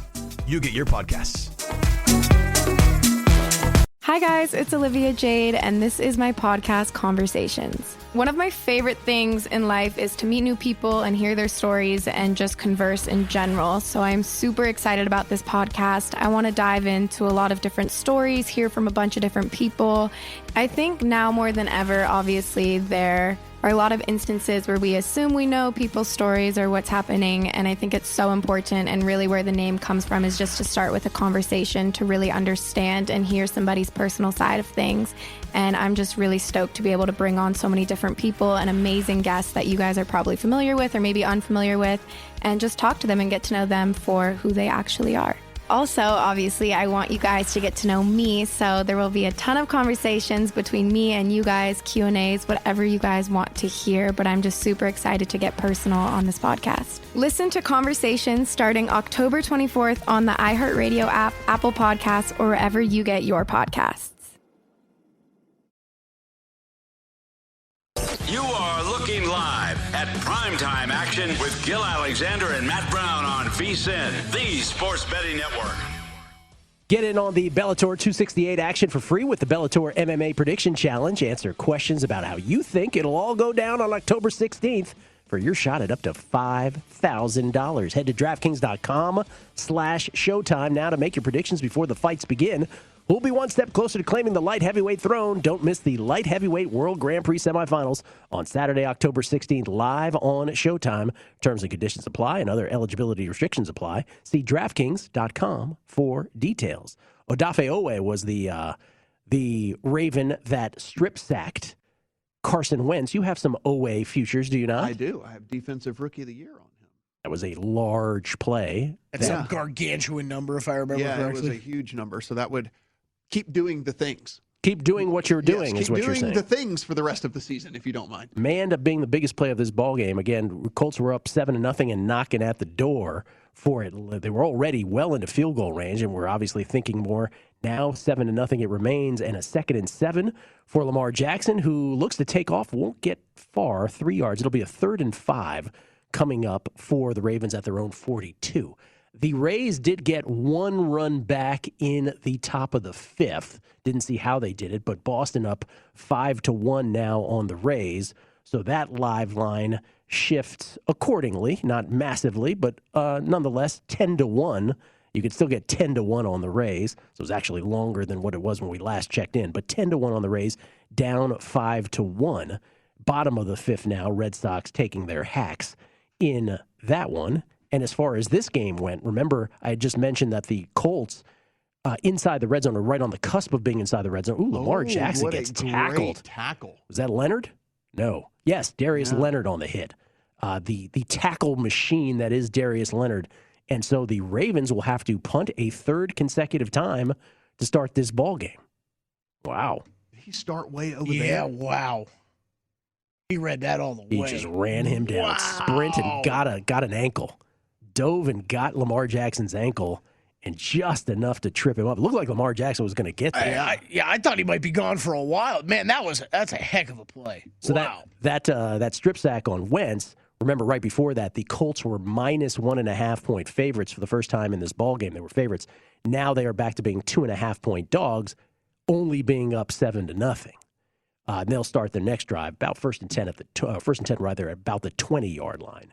[SPEAKER 19] you get your podcasts.
[SPEAKER 1] Hi guys, it's Olivia Jade, and this is my podcast, Conversations. One of my favorite things in life is to meet new people and hear their stories and just converse in general. So I'm super excited about this podcast. I want to dive into a lot of different stories, hear from a bunch of different people. I think now more than ever, obviously, there are a lot of instances where we assume we know people's stories or what's happening, and I think it's so important, and really where the name comes from is just to start with a conversation to really understand and hear somebody's personal side of things. And I'm just really stoked to be able to bring on so many different people and amazing guests that you guys are probably familiar with or maybe unfamiliar with, and just talk to them and get to know them for who they actually are. Also, obviously, I want you guys to get to know me, so there will be a ton of conversations between me and you guys, Q&As, whatever you guys want to hear, but I'm just super excited to get personal on this podcast. Listen to Conversations starting October 24th on the iHeartRadio app, Apple Podcasts, or wherever you get your podcasts.
[SPEAKER 6] You are looking live at Primetime Action with Gil Alexander and Matt Brown on VSiN, the Sports Betting Network.
[SPEAKER 7] Get in on the Bellator 268 action for free with the Bellator MMA Prediction Challenge. Answer questions about how you think it'll all go down on October 16th for your shot at up to $5,000. Head to DraftKings.com/Showtime now to make your predictions before the fights begin. We'll be one step closer to claiming the light heavyweight throne. Don't miss the light heavyweight World Grand Prix semifinals on Saturday, October 16th, live on Showtime. Terms and conditions apply and other eligibility restrictions apply. See DraftKings.com for details. Ad8f was the Raven that strip-sacked Carson Wentz. You have some Owe futures, do you not?
[SPEAKER 9] I do. I have Defensive Rookie of the Year on him.
[SPEAKER 7] That was a large play.
[SPEAKER 8] That's a gargantuan number, if I remember correctly.
[SPEAKER 9] Yeah, it was a huge number. So that would keep doing the things.
[SPEAKER 7] Keep doing what you're doing is what you're saying.
[SPEAKER 9] Keep doing the things for the rest of the season, if you don't mind.
[SPEAKER 7] May end up being the biggest play of this ball game. Again, Colts were up 7-0 and knocking at the door for it. They were already well into field goal range, and we're obviously thinking more. Now 7-0 it remains, and a 2nd and 7 for Lamar Jackson, who looks to take off. Won't get far, 3 yards. It'll be a 3rd and 5 coming up for the Ravens at their own 42. The Rays did get one run back in the top of the 5th. Didn't see how they did it, but Boston up 5-1 now on the Rays. So that live line shifts accordingly, not massively, but nonetheless 10-1. You could still get 10-1 on the Rays. So it was actually longer than what it was when we last checked in, but 10-1 on the Rays, down 5-1. Bottom of the 5th now, Red Sox taking their hacks in that one. And as far as this game went, remember I had just mentioned that the Colts inside the red zone are right on the cusp of being inside the red zone. Ooh, Lamar Jackson gets tackled.
[SPEAKER 9] Tackle.
[SPEAKER 7] Was that Leonard? No. Yes, Darius Leonard on the hit. The tackle machine that is Darius Leonard. And so the Ravens will have to punt a 3rd consecutive time to start this ball game. Wow.
[SPEAKER 9] Did he start way over there?
[SPEAKER 8] Yeah, wow. He read that all the way.
[SPEAKER 7] He just ran him down, sprint, and got an ankle. Dove and got Lamar Jackson's ankle, and just enough to trip him up. It looked like Lamar Jackson was going to get there.
[SPEAKER 8] I thought he might be gone for a while. Man, that's a heck of a play.
[SPEAKER 7] So that strip sack on Wentz. Remember, right before that, the Colts were minus 1.5 point favorites for the first time in this ball game. They were favorites. Now they are back to being 2.5 point dogs, only being up 7-0. And they'll start their next drive about 1st and 10 at the first and 10 right there at about the 20-yard line.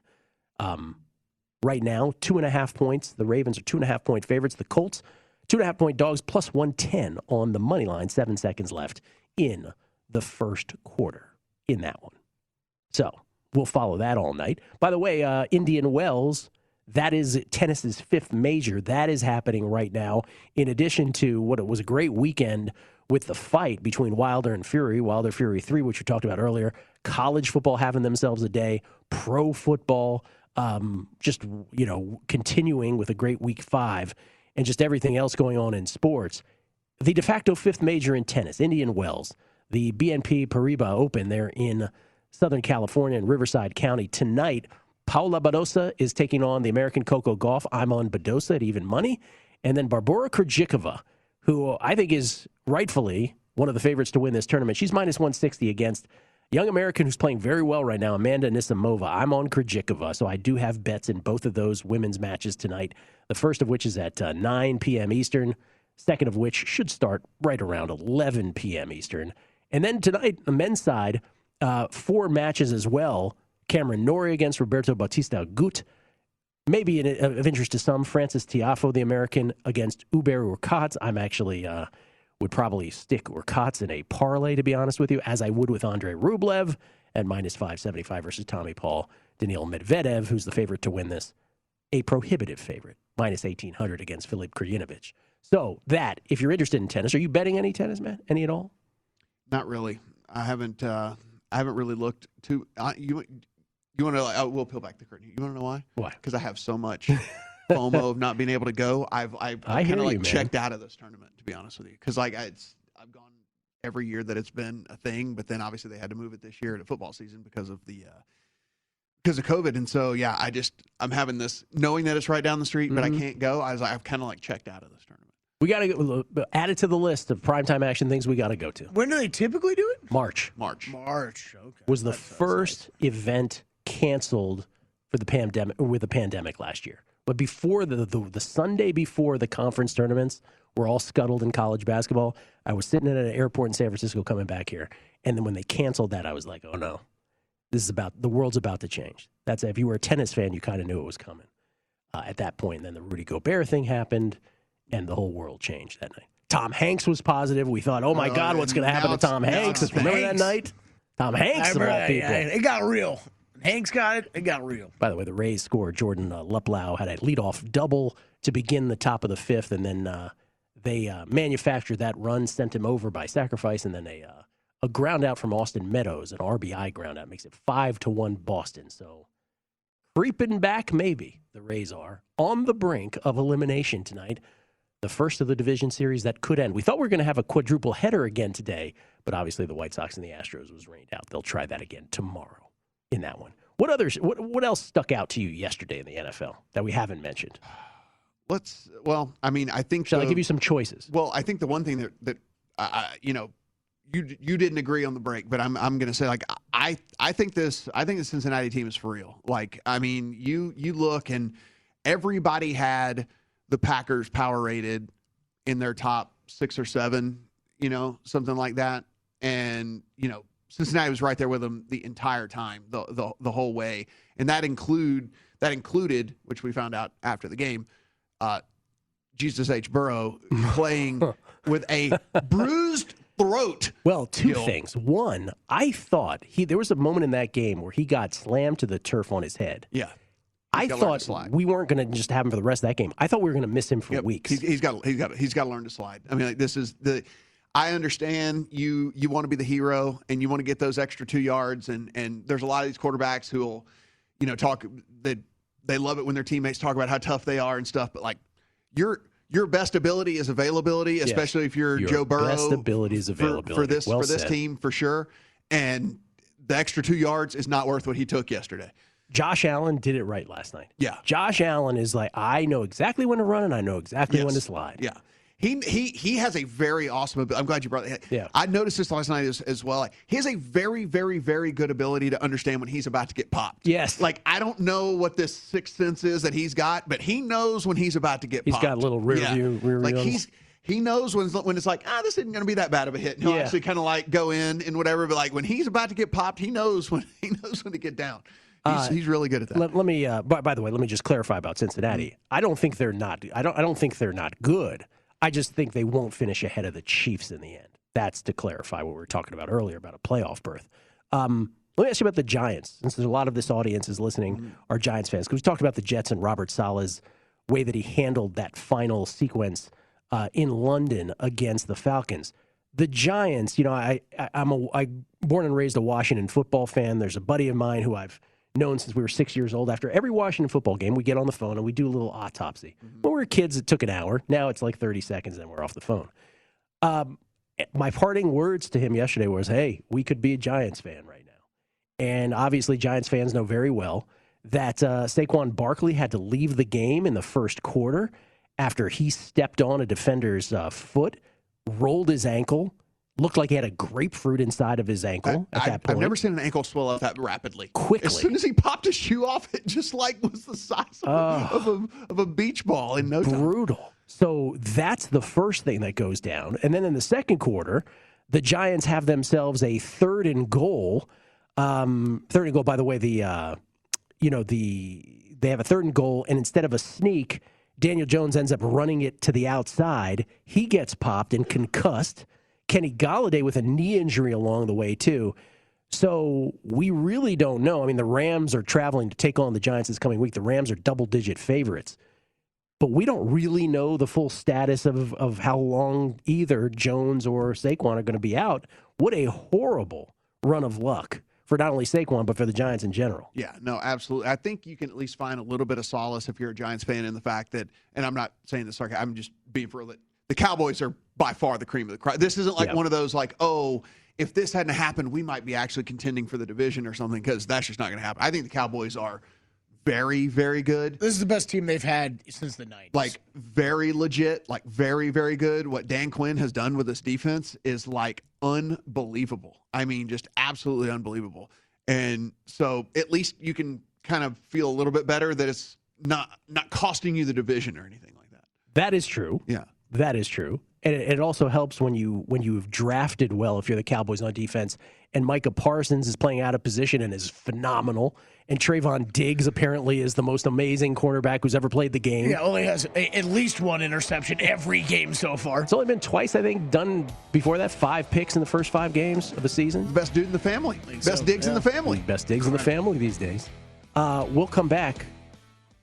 [SPEAKER 7] Right now, 2.5 points. The Ravens are 2.5 point favorites. The Colts, 2.5 point dogs, plus 110 on the money line. 7 seconds left in the first quarter in that one. So we'll follow that all night. By the way, Indian Wells, that is tennis's 5th major. That is happening right now. In addition to what it was a great weekend with the fight between Wilder and Fury, Wilder Fury 3, which we talked about earlier, college football having themselves a day, pro football, continuing with a great week 5, and just everything else going on in sports. The de facto 5th major in tennis, Indian Wells, the BNP Paribas Open there in Southern California in Riverside County tonight. Paula Badosa is taking on the American Coco Gauff. I'm on Badosa at even money. And then Barbora Krejcikova, who I think is rightfully one of the favorites to win this tournament. She's minus 160 against young American who's playing very well right now, Amanda Anisimova. I'm on Krejcikova, so I do have bets in both of those women's matches tonight. The first of which is at 9 p.m. Eastern. second of which should start right around 11 p.m. Eastern. And then tonight, the men's side, 4 matches as well. Cameron Norrie against Roberto Bautista Agut. Maybe of interest to some, Francis Tiafoe, the American, against Hubert Urquhart. I'm actually would probably stick Urquhart in a parlay, to be honest with you, as I would with Andrei Rublev at -575 versus Tommy Paul. Daniil Medvedev, who's the favorite to win this, a prohibitive favorite, -1800 against Filip Krajinovic. So that, if you're interested in tennis, are you betting any tennis, Matt? Any at all?
[SPEAKER 9] Not really. I haven't really looked too. You want to? We'll peel back the curtain. You want to know why?
[SPEAKER 7] Why?
[SPEAKER 9] Because I have so much FOMO of not being able to go. I've kind of like checked out of this tournament, to be honest with you. Because like I've gone every year that it's been a thing, but then obviously they had to move it this year to football season because of COVID. And so yeah, I'm having this knowing that it's right down the street, but I can't go. I've kind of like checked out of this tournament.
[SPEAKER 7] We got to add it to the list of primetime action things we got to go to.
[SPEAKER 8] When do they typically do it?
[SPEAKER 7] March.
[SPEAKER 8] Okay.
[SPEAKER 7] Was the first event canceled for the pandemic, with the pandemic last year. But before the Sunday before the conference tournaments were all scuttled in college basketball, I was sitting at an airport in San Francisco coming back here. And then when they canceled that, I was like, oh no, the world's about to change. That's if you were a tennis fan, you kind of knew it was coming at that point. And then the Rudy Gobert thing happened and the whole world changed that night. Tom Hanks was positive. We thought, oh my God, what's going to happen to Tom Hanks? Remember that night? Tom Hanks of all people.
[SPEAKER 8] It got real. Hanks got it. It got real.
[SPEAKER 7] By the way, the Rays scored. Jordan Luplow had a leadoff double to begin the top of the 5th, and then they manufactured that run, sent him over by sacrifice, and then a ground out from Austin Meadows, an RBI ground out, makes it 5-1 Boston. So creeping back, maybe the Rays are on the brink of elimination tonight. The first of the division series that could end. We thought we were going to have a quadruple header again today, but obviously the White Sox and the Astros was rained out. They'll try that again tomorrow. In that one, what else stuck out to you yesterday in the NFL that we haven't mentioned?
[SPEAKER 9] I think.
[SPEAKER 7] Shall I give you some choices?
[SPEAKER 9] Well, I think the one thing that you didn't agree on the break, but I'm going to say, like, I think the Cincinnati team is for real. Like, I mean, you look and everybody had the Packers power rated in their top 6 or 7, something like that, and Cincinnati was right there with them the entire time, the whole way, and that included, which we found out after the game, Jesus H. Burrow playing with a bruised throat.
[SPEAKER 7] Well, two things. One, I thought there was a moment in that game where he got slammed to the turf on his head.
[SPEAKER 9] Yeah.
[SPEAKER 7] I thought we weren't going to just have him for the rest of that game. I thought we were going to miss him for weeks.
[SPEAKER 9] He's got to learn to slide. I mean, like, this is I understand you want to be the hero and you want to get those extra 2 yards, and there's a lot of these quarterbacks who will, talk that they love it when their teammates talk about how tough they are and stuff, but like your best ability is availability, especially if you're Joe Burrow. Best
[SPEAKER 7] ability is availability
[SPEAKER 9] for this team for sure, and the extra 2 yards is not worth what he took yesterday.
[SPEAKER 7] Josh Allen did it right last night.
[SPEAKER 9] Yeah.
[SPEAKER 7] Josh Allen is like, I know exactly when to run and I know exactly when to slide.
[SPEAKER 9] Yeah. He has a very awesome ability. I'm glad you brought that.
[SPEAKER 7] Yeah.
[SPEAKER 9] I noticed this last night as well. Like, he has a very, very, very good ability to understand when he's about to get popped.
[SPEAKER 7] Yes.
[SPEAKER 9] Like, I don't know what this sixth sense is that he's got, but he knows when he's about to get popped.
[SPEAKER 7] He's got a little rear view.
[SPEAKER 9] Like, he knows when it's like, this isn't going to be that bad of a hit. And he'll actually kind of like go in and whatever. But like when he's about to get popped, he knows when to get down. He's really good at that.
[SPEAKER 7] Let me. By the way, let me just clarify about Cincinnati. I don't think they're not. I don't think they're not good. I just think they won't finish ahead of the Chiefs in the end. That's to clarify what we were talking about earlier about a playoff berth. Let me ask you about the Giants, since there's a lot of this audience is listening, are Giants fans, because we talked about the Jets and Robert Saleh's way that he handled that final sequence in London against the Falcons. The Giants, I'm born and raised a Washington football fan. There's a buddy of mine who I've known since we were 6 years old. After every Washington football game, we get on the phone and we do a little autopsy. When we were kids, it took an hour. Now it's like 30 seconds and we're off the phone. My parting words to him yesterday was, hey, we could be a Giants fan right now. And obviously Giants fans know very well that Saquon Barkley had to leave the game in the first quarter after he stepped on a defender's foot, rolled his ankle, looked like he had a grapefruit inside of his ankle at that point.
[SPEAKER 9] I've never seen an ankle swell up that rapidly.
[SPEAKER 7] Quickly.
[SPEAKER 9] As soon as he popped his shoe off, it just like was the size of a beach ball in no time.
[SPEAKER 7] Brutal. So that's the first thing that goes down. And then in the second quarter, the Giants have themselves a third and goal. By the way, they have a third and goal, and instead of a sneak, Daniel Jones ends up running it to the outside. He gets popped and concussed. Kenny Golladay with a knee injury along the way, too. So we really don't know. I mean, the Rams are traveling to take on the Giants this coming week. The Rams are double-digit favorites. But we don't really know the full status of how long either Jones or Saquon are going to be out. What a horrible run of luck for not only Saquon, but for the Giants in general.
[SPEAKER 9] Yeah, no, absolutely. I think you can at least find a little bit of solace if you're a Giants fan in the fact that, and I'm not saying this, I'm just being for real, that the Cowboys are by far the cream of the crop. This isn't like one of those if this hadn't happened, we might be actually contending for the division or something, because that's just not going to happen. I think the Cowboys are very, very good.
[SPEAKER 8] This is the best team they've had since the 90s.
[SPEAKER 9] Very legit, very, very good. What Dan Quinn has done with this defense is unbelievable. I mean, just absolutely unbelievable. And so at least you can kind of feel a little bit better that it's not costing you the division or anything like that.
[SPEAKER 7] That is true.
[SPEAKER 9] Yeah.
[SPEAKER 7] That is true. And it also helps when you've drafted well if you're the Cowboys on defense. And Micah Parsons is playing out of position and is phenomenal. And Trayvon Diggs apparently is the most amazing cornerback who's ever played the game.
[SPEAKER 8] Yeah, only has at least one interception every game so far.
[SPEAKER 7] It's only been twice, I think, done before that. 5 picks in the first 5 games of the season.
[SPEAKER 9] Best dude in the family. Best Diggs in the family.
[SPEAKER 7] Best Diggs in the family these days. We'll come back.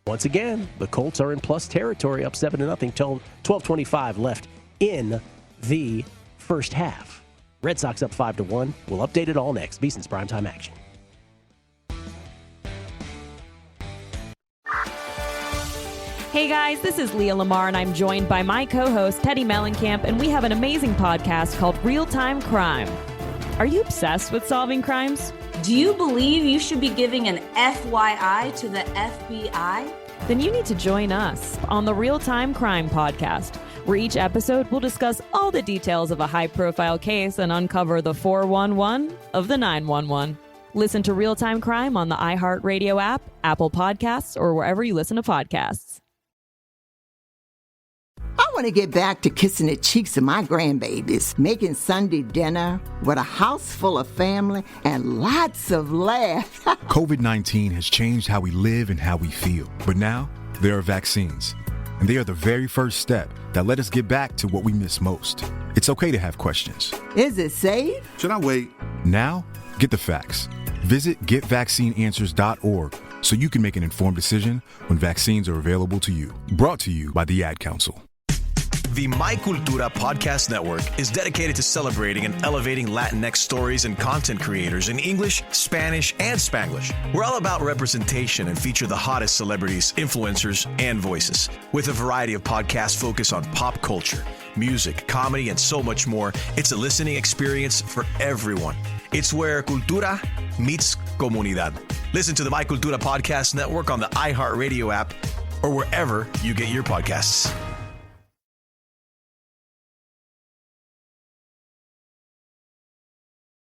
[SPEAKER 7] Once again, the Colts are in plus territory, up 7-0. 12:25 left in the first half. Red Sox up 5-1. We'll update it all next. VSiN's Primetime Action.
[SPEAKER 2] Hey guys, this is Leah Lamar, and I'm joined by my co-host Teddy Mellencamp, and we have an amazing podcast called Real Time Crime. Are you obsessed with solving crimes?
[SPEAKER 27] Do you believe you should be giving an FYI to the FBI?
[SPEAKER 2] Then you need to join us on the Real Time Crime podcast, where each episode will discuss all the details of a high-profile case and uncover the 411 of the 911. Listen to Real Time Crime on the iHeartRadio app, Apple Podcasts, or wherever you listen to podcasts.
[SPEAKER 3] I want to get back to kissing the cheeks of my grandbabies, making Sunday dinner with a house full of family and lots of laughs.
[SPEAKER 4] COVID-19 has changed how we live and how we feel. But now, there are vaccines. And they are the very first step that let us get back to what we miss most. It's okay to have questions.
[SPEAKER 3] Is it safe?
[SPEAKER 4] Should I wait? Now, get the facts. Visit getvaccineanswers.org so you can make an informed decision when vaccines are available to you. Brought to you by the Ad Council.
[SPEAKER 19] The My Cultura Podcast Network is dedicated to celebrating and elevating Latinx stories and content creators in English, Spanish, and Spanglish. We're all about representation and feature the hottest celebrities, influencers, and voices. With a variety of podcasts focused on pop culture, music, comedy, and so much more, it's a listening experience for everyone. It's where cultura meets comunidad. Listen to the My Cultura Podcast Network on the iHeartRadio app or wherever you get your podcasts.